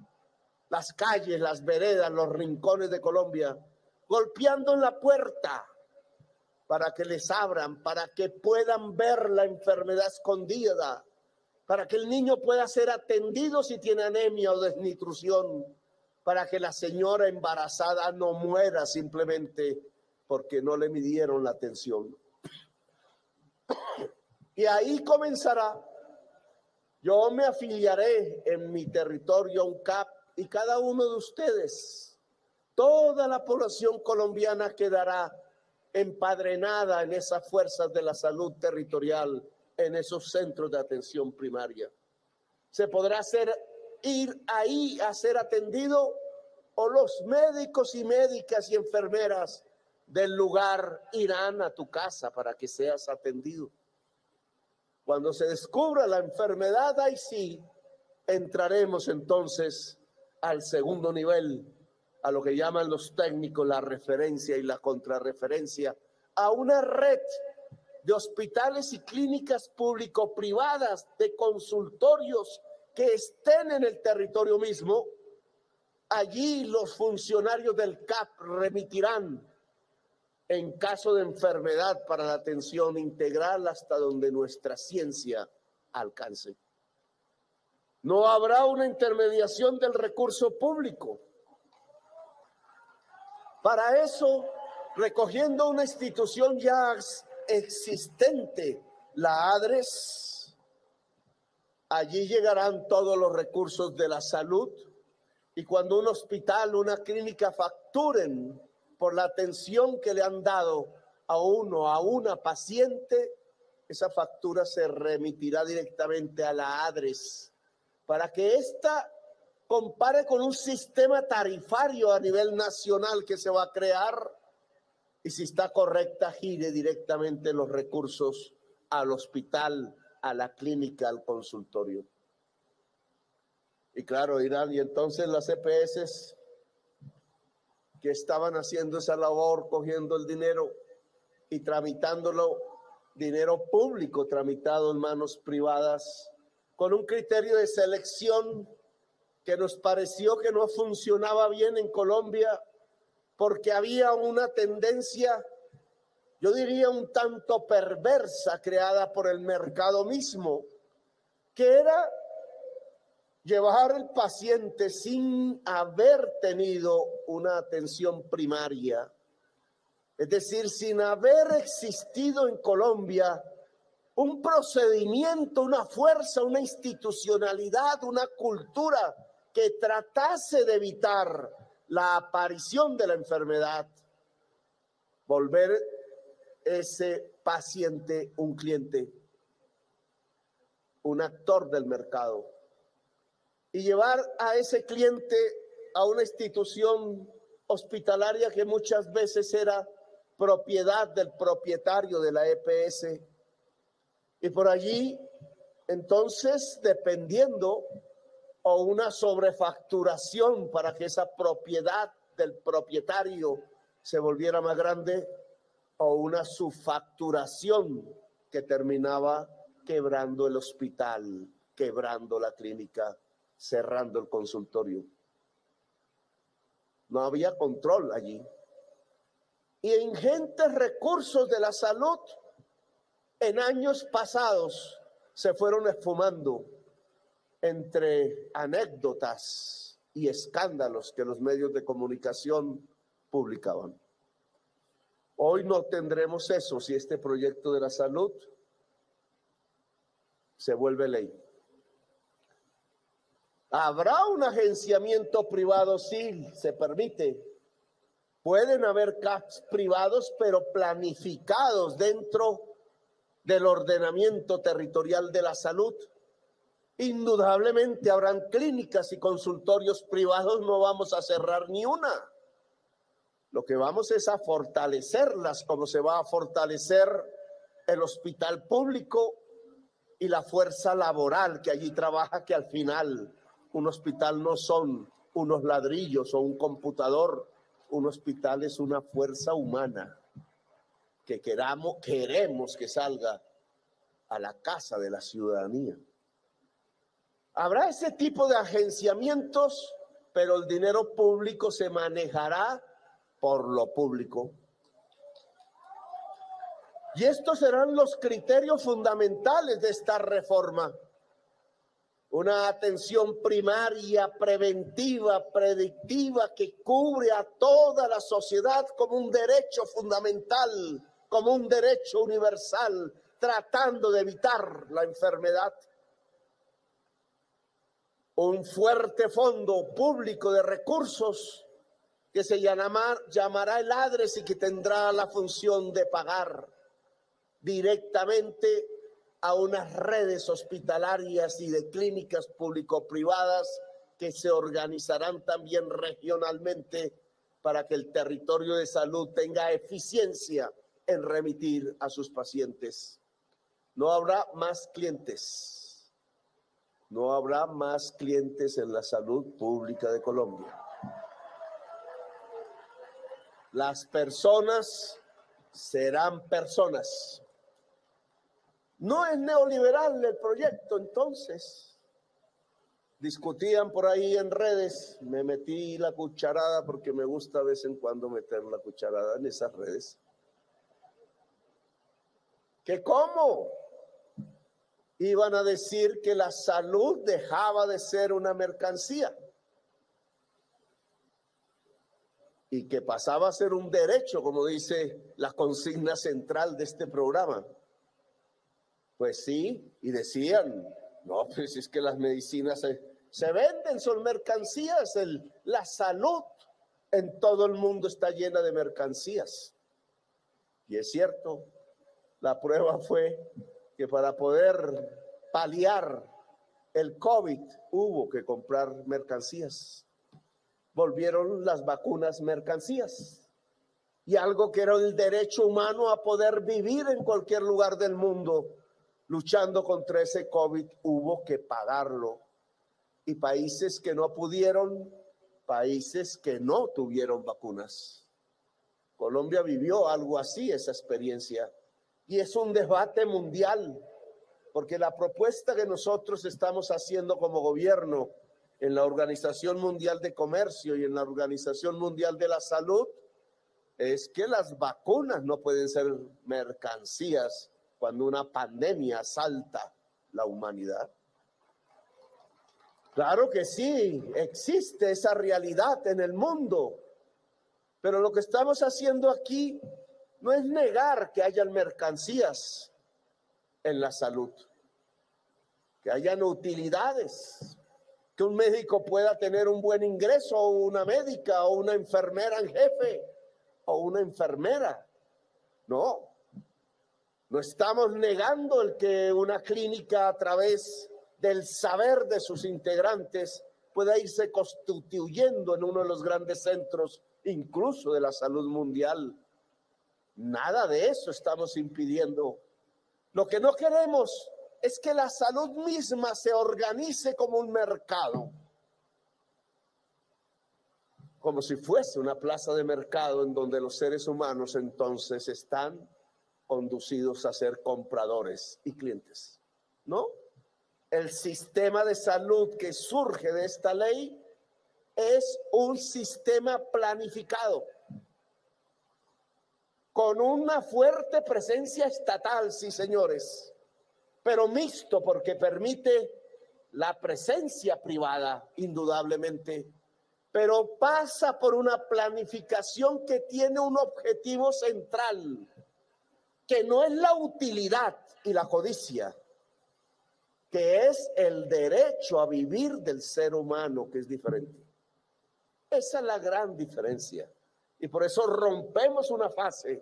las calles, las veredas, los rincones de Colombia, golpeando en la puerta para que les abran, para que puedan ver la enfermedad escondida, para que el niño pueda ser atendido si tiene anemia o desnutrición, para que la señora embarazada no muera simplemente porque no le midieron la atención. Y ahí comenzará. Yo me afiliaré en mi territorio a un CAP y cada uno de ustedes, toda la población colombiana quedará empadrenada en esas fuerzas de la salud territorial, en esos centros de atención primaria. Se podrá ir ahí a ser atendido, o los médicos y médicas y enfermeras del lugar irán a tu casa para que seas atendido. Cuando se descubra la enfermedad, ahí sí entraremos entonces al segundo nivel, a lo que llaman los técnicos la referencia y la contrarreferencia, a una red de hospitales y clínicas público-privadas, de consultorios que estén en el territorio mismo. Allí los funcionarios del CAP remitirán en caso de enfermedad para la atención integral hasta donde nuestra ciencia alcance. No habrá una intermediación del recurso público. Para eso, recogiendo una institución ya existente, la ADRES, allí llegarán todos los recursos de la salud, y cuando un hospital, una clínica facturen por la atención que le han dado a uno, a una paciente, esa factura se remitirá directamente a la ADRES para que ésta compare con un sistema tarifario a nivel nacional que se va a crear, y si está correcta, gire directamente los recursos al hospital, a la clínica, al consultorio. Y claro, irán, y entonces las EPS que estaban haciendo esa labor, cogiendo el dinero y tramitándolo, dinero público tramitado en manos privadas, con un criterio de selección que nos pareció que no funcionaba bien en Colombia, porque había una tendencia, yo diría un tanto perversa, creada por el mercado mismo, que era llevar al paciente sin haber tenido una atención primaria, es decir, sin haber existido en Colombia un procedimiento, una fuerza, una institucionalidad, una cultura que tratase de evitar la aparición de la enfermedad, volver ese paciente un cliente, un actor del mercado, y llevar a ese cliente a una institución hospitalaria que muchas veces era propiedad del propietario de la EPS, y por allí entonces, dependiendo, o una sobrefacturación para que esa propiedad del propietario se volviera más grande, o una subfacturación que terminaba quebrando el hospital, quebrando la clínica, cerrando el consultorio. No había control allí. Y ingentes recursos de la salud en años pasados se fueron esfumando entre anécdotas y escándalos que los medios de comunicación publicaban. Hoy no tendremos eso si este proyecto de la salud se vuelve ley. ¿Habrá un agenciamiento privado? Sí, se permite. Pueden haber CAPs privados, pero planificados dentro del ordenamiento territorial de la salud. Indudablemente habrán clínicas y consultorios privados, no vamos a cerrar ni una. Lo que vamos es a fortalecerlas, como se va a fortalecer el hospital público y la fuerza laboral que allí trabaja, que al final un hospital no son unos ladrillos o un computador, un hospital es una fuerza humana que queremos que salga a la casa de la ciudadanía. Habrá ese tipo de agenciamientos, pero el dinero público se manejará por lo público. Y estos serán los criterios fundamentales de esta reforma. Una atención primaria, preventiva, predictiva, que cubre a toda la sociedad como un derecho fundamental, como un derecho universal, tratando de evitar la enfermedad. Un fuerte fondo público de recursos que se llamará el ADRES y que tendrá la función de pagar directamente a unas redes hospitalarias y de clínicas público-privadas que se organizarán también regionalmente para que el territorio de salud tenga eficiencia en remitir a sus pacientes. No habrá más clientes. No habrá más clientes en la salud pública de Colombia. Las personas serán personas. No es neoliberal el proyecto, entonces. Discutían por ahí en redes, me metí la cucharada porque me gusta de vez en cuando meter la cucharada en esas redes. ¿Que cómo? Iban a decir que la salud dejaba de ser una mercancía y que pasaba a ser un derecho, como dice la consigna central de este programa. Pues sí, y decían, no, pues es que las medicinas se venden, son mercancías, la salud en todo el mundo está llena de mercancías. Y es cierto, la prueba fue que para poder paliar el COVID hubo que comprar mercancías. Volvieron las vacunas mercancías. Y algo que era el derecho humano a poder vivir en cualquier lugar del mundo, luchando contra ese COVID, hubo que pagarlo. Y países que no pudieron, países que no tuvieron vacunas. Colombia vivió algo así, esa experiencia. Y es un debate mundial, porque la propuesta que nosotros estamos haciendo como gobierno en la Organización Mundial de Comercio y en la Organización Mundial de la Salud es que las vacunas no pueden ser mercancías cuando una pandemia asalta la humanidad. Claro que sí, existe esa realidad en el mundo, pero lo que estamos haciendo aquí no es negar que hayan mercancías en la salud, que hayan utilidades, que un médico pueda tener un buen ingreso, o una médica, o una enfermera en jefe, o una enfermera. No estamos negando el que una clínica, a través del saber de sus integrantes, pueda irse constituyendo en uno de los grandes centros, incluso de la salud mundial. Nada de eso estamos impidiendo. Lo que no queremos es que la salud misma se organice como un mercado, como si fuese una plaza de mercado en donde los seres humanos entonces están conducidos a ser compradores y clientes. No, el sistema de salud que surge de esta ley es un sistema planificado, con una fuerte presencia estatal, sí señores, pero mixto, porque permite la presencia privada, indudablemente, pero pasa por una planificación que tiene un objetivo central, que no es la utilidad y la codicia, que es el derecho a vivir del ser humano, que es diferente. Esa es la gran diferencia. Y por eso rompemos una fase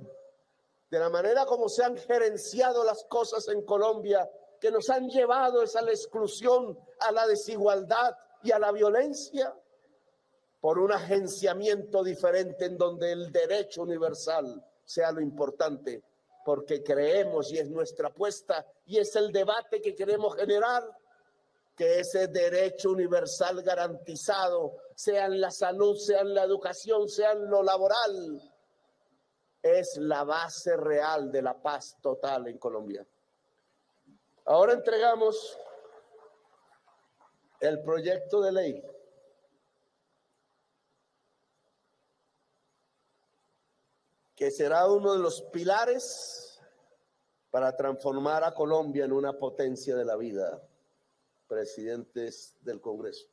de la manera como se han gerenciado las cosas en Colombia, que nos han llevado a la exclusión, a la desigualdad y a la violencia, por un agenciamiento diferente en donde el derecho universal sea lo importante, porque creemos, y es nuestra apuesta, y es el debate que queremos generar, que ese derecho universal garantizado, sea en la salud, sea en la educación, sea en lo laboral, es la base real de la paz total en Colombia. Ahora entregamos el proyecto de ley que será uno de los pilares para transformar a Colombia en una potencia de la vida. Presidentes del Congreso,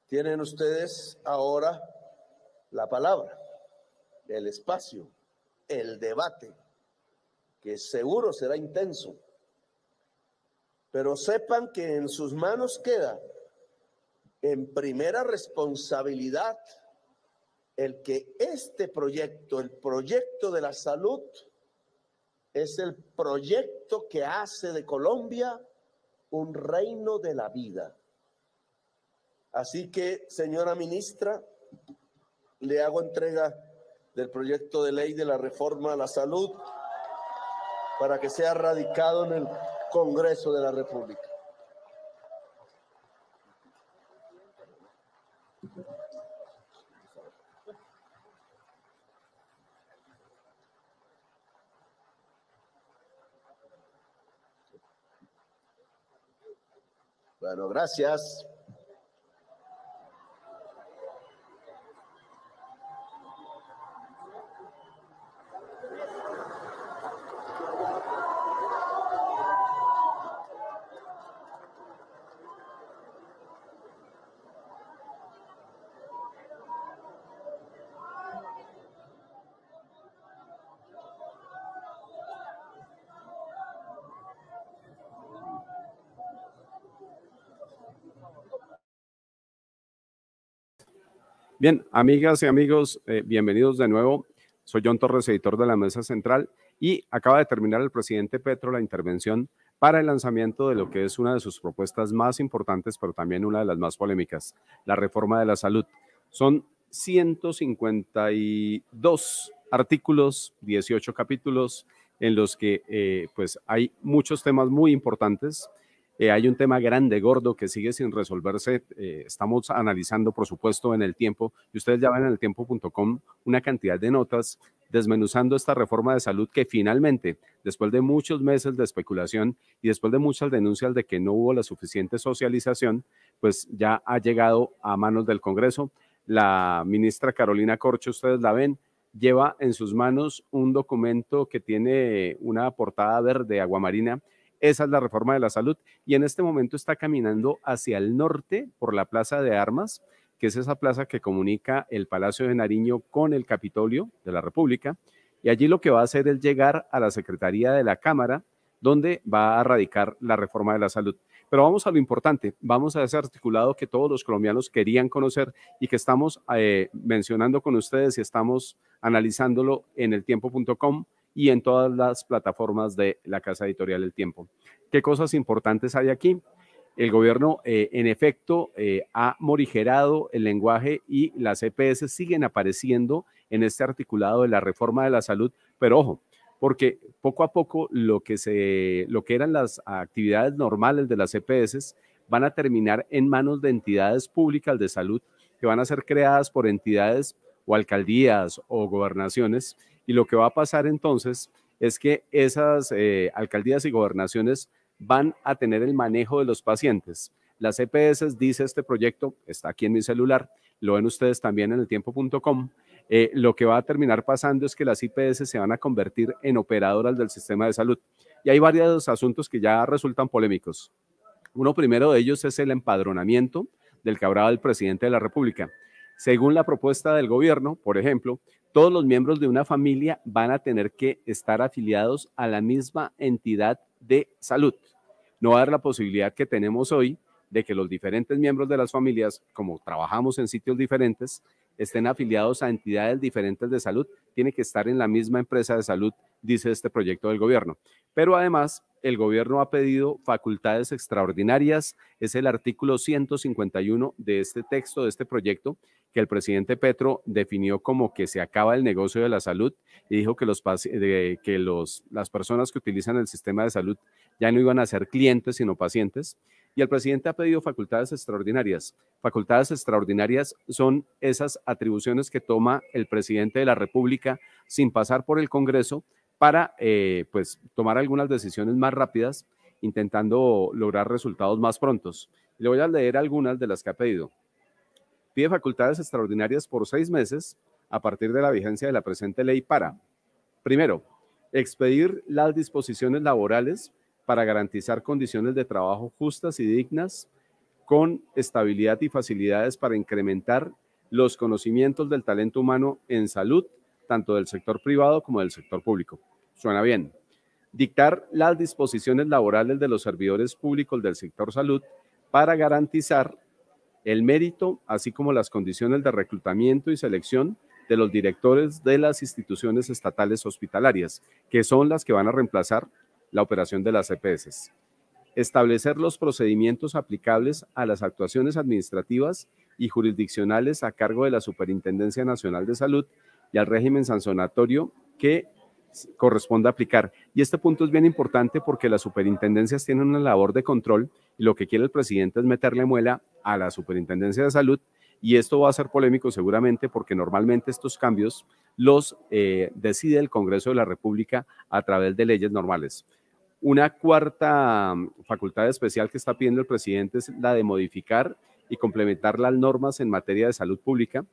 tienen ustedes ahora la palabra, el espacio, el debate, que seguro será intenso, pero sepan que en sus manos queda en primera responsabilidad el que este proyecto, el proyecto de la salud, es el proyecto que hace de Colombia un reino de la vida. Así que, señora ministra, le hago entrega del proyecto de ley de la reforma a la salud para que sea radicado en el Congreso de la República. Bueno, gracias. Bien, amigas y amigos, bienvenidos de nuevo. Soy John Torres, editor de la Mesa Central, y acaba de terminar el presidente Petro la intervención para el lanzamiento de lo que es una de sus propuestas más importantes, pero también una de las más polémicas, la reforma de la salud. Son 152 artículos, 18 capítulos, en los que pues hay muchos temas muy importantes. Hay un tema grande, gordo, que sigue sin resolverse. Estamos analizando, por supuesto, en El Tiempo, y ustedes ya ven en eltiempo.com una cantidad de notas desmenuzando esta reforma de salud que finalmente, después de muchos meses de especulación y después de muchas denuncias de que no hubo la suficiente socialización, pues ya ha llegado a manos del Congreso. La ministra Carolina Corcho, ustedes la ven, lleva en sus manos un documento que tiene una portada verde aguamarina. Esa es la reforma de la salud, y en este momento está caminando hacia el norte por la Plaza de Armas, que es esa plaza que comunica el Palacio de Nariño con el Capitolio de la República, y allí lo que va a hacer es llegar a la Secretaría de la Cámara, donde va a radicar la reforma de la salud. Pero vamos a lo importante, vamos a ese articulado que todos los colombianos querían conocer y que estamos mencionando con ustedes y estamos analizándolo en eltiempo.com y en todas las plataformas de la Casa Editorial El Tiempo. ¿Qué cosas importantes hay aquí? El gobierno, en efecto, ha morigerado el lenguaje y las EPS siguen apareciendo en este articulado de la reforma de la salud, pero ojo, porque poco a poco lo que eran las actividades normales de las EPS van a terminar en manos de entidades públicas de salud que van a ser creadas por entidades o alcaldías o gobernaciones, y lo que va a pasar entonces es que esas alcaldías y gobernaciones van a tener el manejo de los pacientes. Las EPS, dice este proyecto, está aquí en mi celular, lo ven ustedes también en eltiempo.com, lo que va a terminar pasando es que las IPS se van a convertir en operadoras del sistema de salud. Y hay varios asuntos que ya resultan polémicos. Uno primero de ellos es el empadronamiento del que hablaba el presidente de la República. Según la propuesta del gobierno, por ejemplo, todos los miembros de una familia van a tener que estar afiliados a la misma entidad de salud. No va a haber la posibilidad que tenemos hoy de que los diferentes miembros de las familias, como trabajamos en sitios diferentes, estén afiliados a entidades diferentes de salud, tiene que estar en la misma empresa de salud, dice este proyecto del gobierno. Pero además, el gobierno ha pedido facultades extraordinarias, es el artículo 151 de este texto, de este proyecto, que el presidente Petro definió como que se acaba el negocio de la salud y dijo que las personas que utilizan el sistema de salud ya no iban a ser clientes, sino pacientes. Y el presidente ha pedido facultades extraordinarias. Facultades extraordinarias son esas atribuciones que toma el presidente de la República sin pasar por el Congreso para pues, tomar algunas decisiones más rápidas, intentando lograr resultados más prontos. Le voy a leer algunas de las que ha pedido. Pide facultades extraordinarias por 6 meses a partir de la vigencia de la presente ley para, primero, expedir las disposiciones laborales para garantizar condiciones de trabajo justas y dignas, con estabilidad y facilidades para incrementar los conocimientos del talento humano en salud, tanto del sector privado como del sector público. Suena bien. Dictar las disposiciones laborales de los servidores públicos del sector salud para garantizar el mérito, así como las condiciones de reclutamiento y selección de los directores de las instituciones estatales hospitalarias, que son las que van a reemplazar la operación de las EPS. Establecer los procedimientos aplicables a las actuaciones administrativas y jurisdiccionales a cargo de la Superintendencia Nacional de Salud y al régimen sancionatorio que corresponde aplicar. Y este punto es bien importante porque las superintendencias tienen una labor de control y lo que quiere el presidente es meterle muela a la Superintendencia de Salud, y esto va a ser polémico seguramente porque normalmente estos cambios los decide el Congreso de la República a través de leyes normales. Una cuarta facultad especial que está pidiendo el presidente es la de modificar y complementar las normas en materia de salud pública,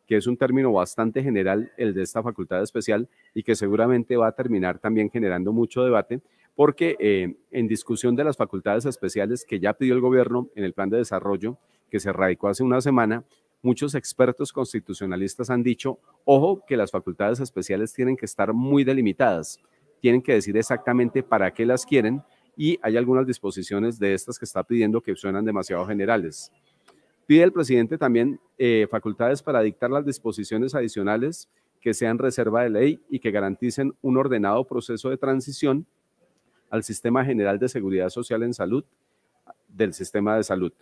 que es un término bastante general el de esta facultad especial y que seguramente va a terminar también generando mucho debate, porque en discusión de las facultades especiales que ya pidió el gobierno en el plan de desarrollo que se radicó hace una semana, muchos expertos constitucionalistas han dicho, ojo, que las facultades especiales tienen que estar muy delimitadas, tienen que decir exactamente para qué las quieren, y hay algunas disposiciones de estas que está pidiendo que suenan demasiado generales. Pide el presidente también facultades para dictar las disposiciones adicionales que sean reserva de ley y que garanticen un ordenado proceso de transición al Sistema General de Seguridad Social en Salud del Sistema de Salud.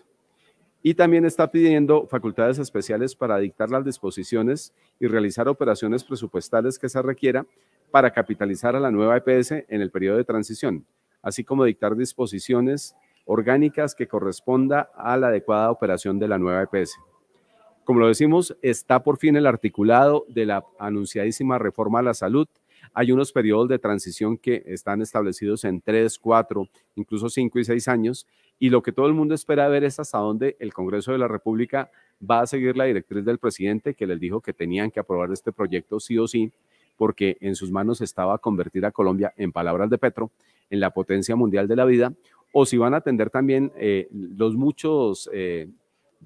Y también está pidiendo facultades especiales para dictar las disposiciones y realizar operaciones presupuestales que se requiera para capitalizar a la nueva EPS en el periodo de transición, así como dictar disposiciones orgánicas que corresponda a la adecuada operación de la nueva EPS. Como lo decimos, está por fin el articulado de la anunciadísima reforma a la salud. Hay unos periodos de transición que están establecidos en 3, 4, incluso 5 y 6 años, y lo que todo el mundo espera ver es hasta dónde el Congreso de la República va a seguir la directriz del presidente, que les dijo que tenían que aprobar este proyecto sí o sí, porque en sus manos estaba convertir a Colombia, en palabras de Petro, en la potencia mundial de la vida, o si van a atender también los muchos, de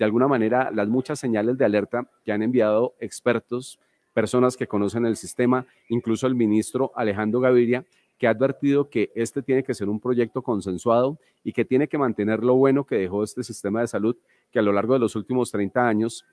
alguna manera, las muchas señales de alerta que han enviado expertos, personas que conocen el sistema, incluso el ministro Alejandro Gaviria, que ha advertido que este tiene que ser un proyecto consensuado y que tiene que mantener lo bueno que dejó este sistema de salud, que a lo largo de los últimos 30 años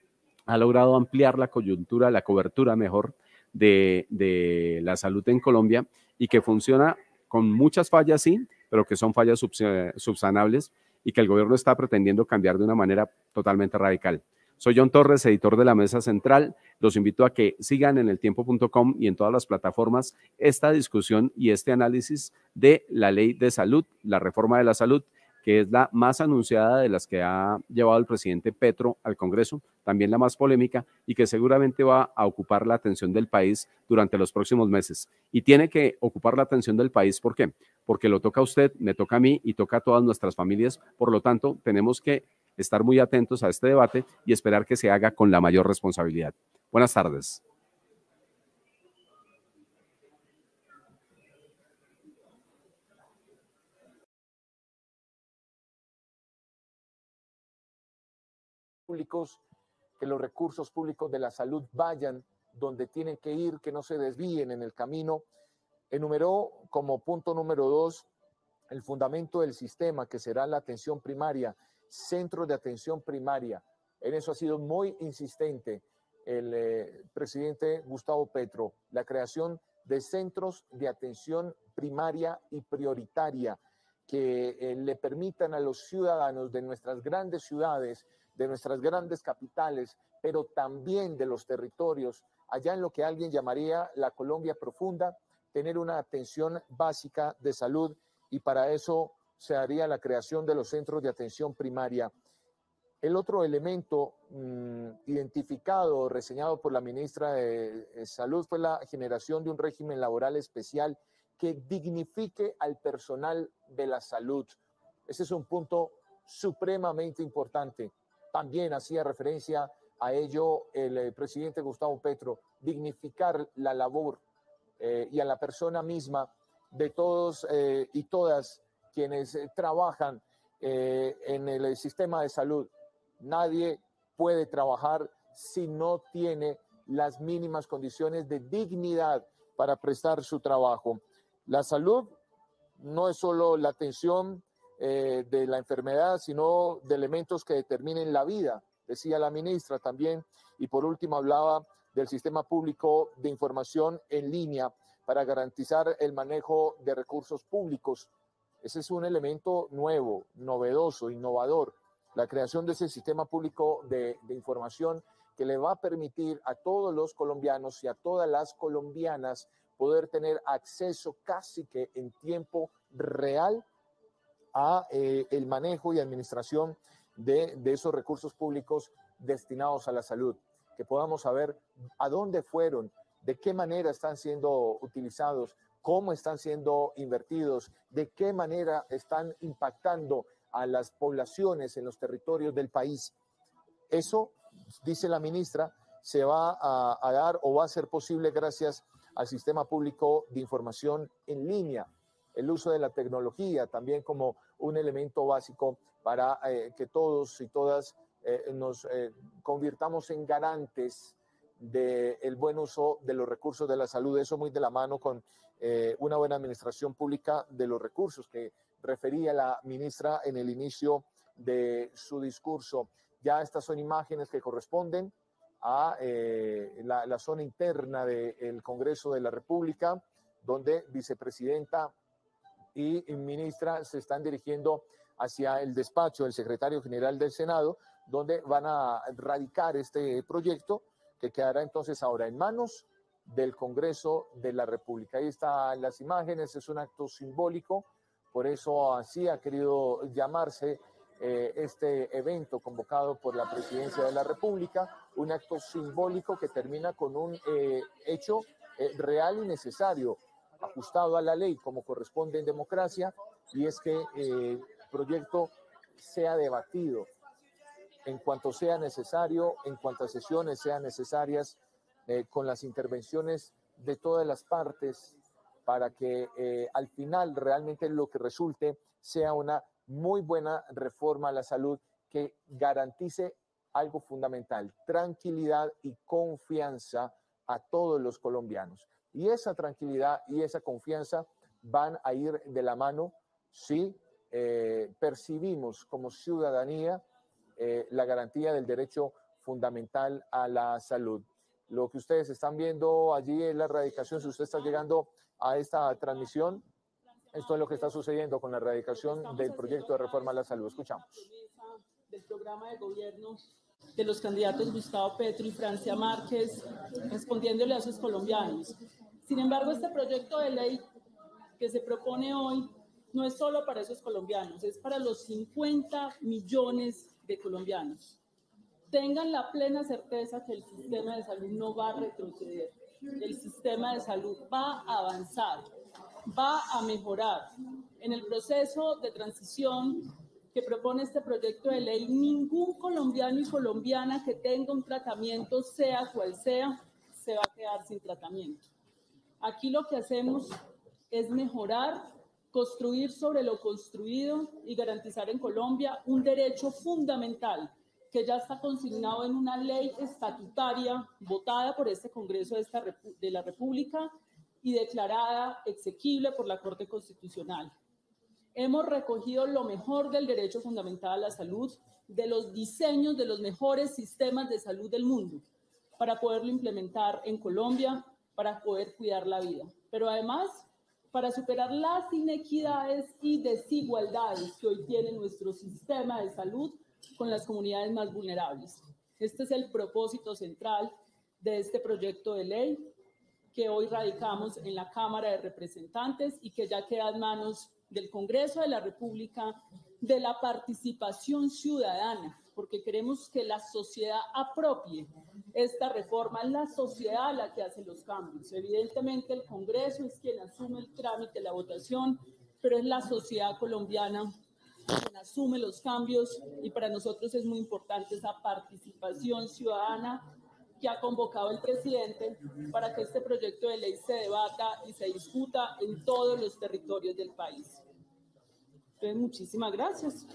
ha logrado ampliar la coyuntura, la cobertura mejor de la salud en Colombia, y que funciona con muchas fallas, sí, pero que son fallas subsanables y que el gobierno está pretendiendo cambiar de una manera totalmente radical. Soy John Torres, editor de La Mesa Central. Los invito a que sigan en eltiempo.com y en todas las plataformas esta discusión y este análisis de la ley de salud, la reforma de la salud, que es la más anunciada de las que ha llevado el presidente Petro al Congreso, también la más polémica y que seguramente va a ocupar la atención del país durante los próximos meses. Y tiene que ocupar la atención del país, ¿por qué? Porque lo toca a usted, me toca a mí y toca a todas nuestras familias. Por lo tanto, tenemos que estar muy atentos a este debate y esperar que se haga con la mayor responsabilidad. Buenas tardes. públicos, que los recursos públicos de la salud vayan donde tienen que ir, que no se desvíen en el camino. Enumeró como punto número 2 el fundamento del sistema, que será la atención primaria, centros de atención primaria. En eso ha sido muy insistente el presidente Gustavo Petro, la creación de centros de atención primaria y prioritaria que le permitan a los ciudadanos de nuestras grandes ciudades, de nuestras grandes capitales, pero también de los territorios, allá en lo que alguien llamaría la Colombia profunda, tener una atención básica de salud, y para eso se haría la creación de los centros de atención primaria. El otro elemento identificado, reseñado por la ministra de Salud, fue la generación de un régimen laboral especial que dignifique al personal de la salud. Ese es un punto supremamente importante. También hacía referencia a ello el presidente Gustavo Petro, dignificar la labor y a la persona misma de todos y todas quienes trabajan en el sistema de salud. Nadie puede trabajar si no tiene las mínimas condiciones de dignidad para prestar su trabajo. La salud no es solo la atención de la enfermedad, sino de elementos que determinen la vida, decía la ministra también. Y por último hablaba del sistema público de información en línea para garantizar el manejo de recursos públicos. Ese es un elemento nuevo, novedoso, innovador. La creación de ese sistema público de información que le va a permitir a todos los colombianos y a todas las colombianas poder tener acceso casi que en tiempo real a el manejo y administración de esos recursos públicos destinados a la salud, que podamos saber a dónde fueron, de qué manera están siendo utilizados, cómo están siendo invertidos, de qué manera están impactando a las poblaciones en los territorios del país. Eso, dice la ministra, se va a dar o va a ser posible gracias al sistema público de información en línea, el uso de la tecnología también como un elemento básico para que todos y todas nos convirtamos en garantes del buen uso de los recursos de la salud. Eso muy de la mano con una buena administración pública de los recursos que refería la ministra en el inicio de su discurso. Ya estas son imágenes que corresponden a la zona interna del Congreso de la República, donde vicepresidenta y ministra se están dirigiendo hacia el despacho del secretario general del Senado, donde van a radicar este proyecto que quedará entonces ahora en manos del Congreso de la República. Ahí están las imágenes, es un acto simbólico, por eso así ha querido llamarse este evento convocado por la Presidencia de la República, un acto simbólico que termina con un hecho real y necesario, ajustado a la ley como corresponde en democracia, y es que el proyecto sea debatido en cuanto sea necesario, en cuantas sesiones sean necesarias, con las intervenciones de todas las partes, para que al final realmente lo que resulte sea una muy buena reforma a la salud que garantice algo fundamental: tranquilidad y confianza a todos los colombianos. Y esa tranquilidad y esa confianza van a ir de la mano si percibimos como ciudadanía la garantía del derecho fundamental a la salud. Lo que ustedes están viendo allí es la erradicación. Si usted está llegando a esta transmisión, esto es lo que está sucediendo con la erradicación del proyecto de reforma a la salud. Escuchamos. Del programa de gobierno de los candidatos Gustavo Petro y Francia Márquez, respondiéndole a sus colombianos. Sin embargo, este proyecto de ley que se propone hoy no es solo para esos colombianos, es para los 50 millones de colombianos. Tengan la plena certeza que el sistema de salud no va a retroceder. El sistema de salud va a avanzar, va a mejorar. En el proceso de transición que propone este proyecto de ley, ningún colombiano y colombiana que tenga un tratamiento, sea cual sea, se va a quedar sin tratamiento. Aquí lo que hacemos es mejorar, construir sobre lo construido y garantizar en Colombia un derecho fundamental que ya está consignado en una ley estatutaria votada por este Congreso de la República y declarada exequible por la Corte Constitucional. Hemos recogido lo mejor del derecho fundamental a la salud, de los diseños de los mejores sistemas de salud del mundo, para poderlo implementar en Colombia, para poder cuidar la vida. Pero además, para superar las inequidades y desigualdades que hoy tiene nuestro sistema de salud con las comunidades más vulnerables. Este es el propósito central de este proyecto de ley que hoy radicamos en la Cámara de Representantes y que ya queda en manos del Congreso de la República, de la participación ciudadana, porque queremos que la sociedad apropie esta reforma, es la sociedad la que hace los cambios. Evidentemente el Congreso es quien asume el trámite, la votación, pero es la sociedad colombiana quien asume los cambios y para nosotros es muy importante esa participación ciudadana que ha convocado el presidente para que este proyecto de ley se debata y se discuta en todos los territorios del país. Entonces, muchísimas gracias.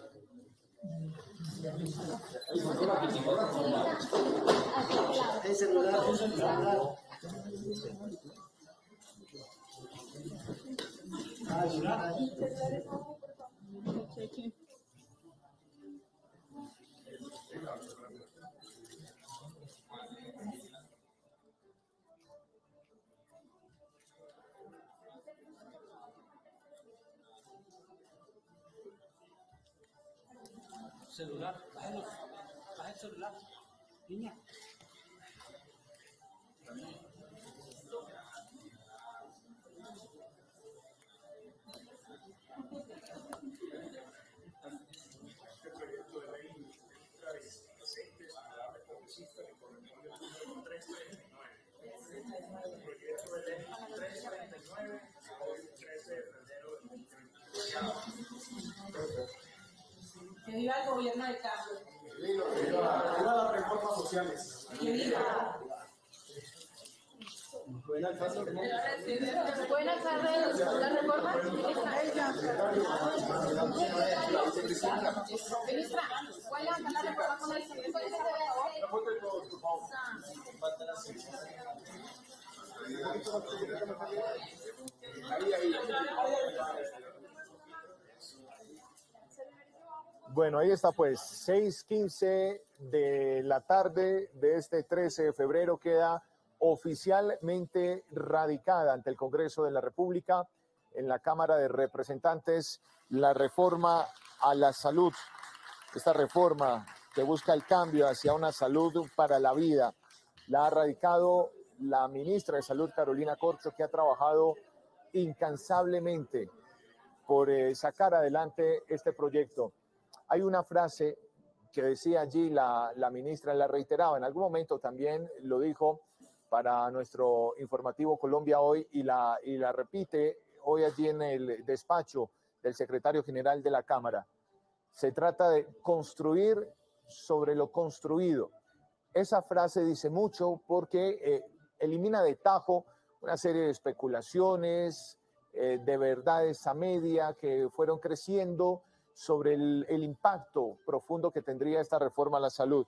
Celular, baja el celular, niña. Este proyecto de ley trae presentes a la congresista que corresponde al número 339. El proyecto de ley 339, hoy 13 de febrero del 2020. Que viva el gobierno de cambio. Viva las reformas sociales. Que viva. Buenas tardes. Buenas tardes. ¿La reforma? Ministra, ¿cuál es la reforma con el Congreso de Bueno, ahí está pues, 6:15 de la tarde de este 13 de febrero queda oficialmente radicada ante el Congreso de la República, en la Cámara de Representantes, la reforma a la salud. Esta reforma que busca el cambio hacia una salud para la vida, la ha radicado la ministra de Salud, Carolina Corcho, que ha trabajado incansablemente por sacar adelante este proyecto. Hay una frase que decía allí la ministra, la reiteraba, en algún momento también lo dijo para nuestro informativo Colombia Hoy y la repite hoy allí en el despacho del secretario general de la Cámara. Se trata de construir sobre lo construido. Esa frase dice mucho porque elimina de tajo una serie de especulaciones, de verdades a media que fueron creciendo sobre el impacto profundo que tendría esta reforma a la salud.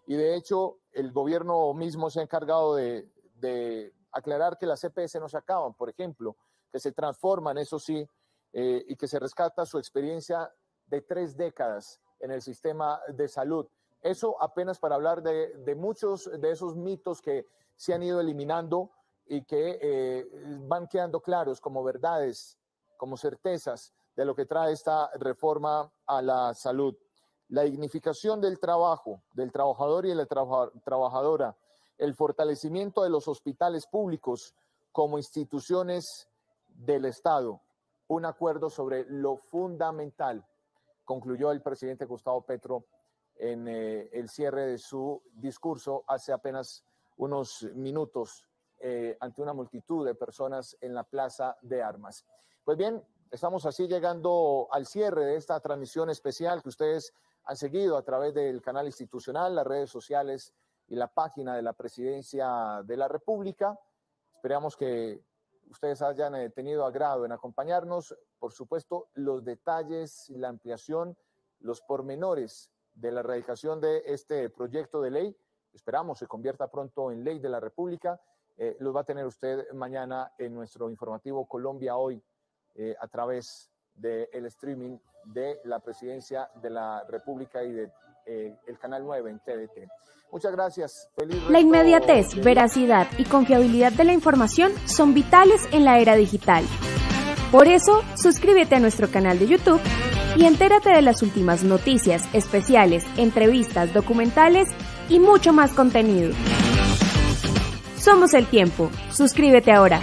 Y de hecho, el gobierno mismo se ha encargado de aclarar que las EPS no se acaban, por ejemplo, que se transforman, eso sí, y que se rescata su experiencia de 3 décadas en el sistema de salud. Eso apenas para hablar de muchos de esos mitos que se han ido eliminando y que van quedando claros como verdades, como certezas de lo que trae esta reforma a la salud. La dignificación del trabajo, del trabajador y de la trabajadora, el fortalecimiento de los hospitales públicos como instituciones del Estado, un acuerdo sobre lo fundamental, concluyó el presidente Gustavo Petro en el cierre de su discurso hace apenas unos minutos ante una multitud de personas en la Plaza de Armas. Pues bien, estamos así llegando al cierre de esta transmisión especial que ustedes han seguido a través del canal institucional, las redes sociales y la página de la Presidencia de la República. Esperamos que ustedes hayan tenido agrado en acompañarnos. Por supuesto, los detalles, la ampliación, los pormenores de la erradicación de este proyecto de ley. Esperamos se convierta pronto en ley de la República. Los va a tener usted mañana en nuestro informativo Colombia Hoy a través del streaming de la Presidencia de la República y de el Canal 9 en TDT. Muchas gracias. La inmediatez, veracidad y confiabilidad de la información son vitales en la era digital. Por eso, suscríbete a nuestro canal de YouTube y entérate de las últimas noticias, especiales, entrevistas, documentales y mucho más contenido. Somos El Tiempo. Suscríbete ahora.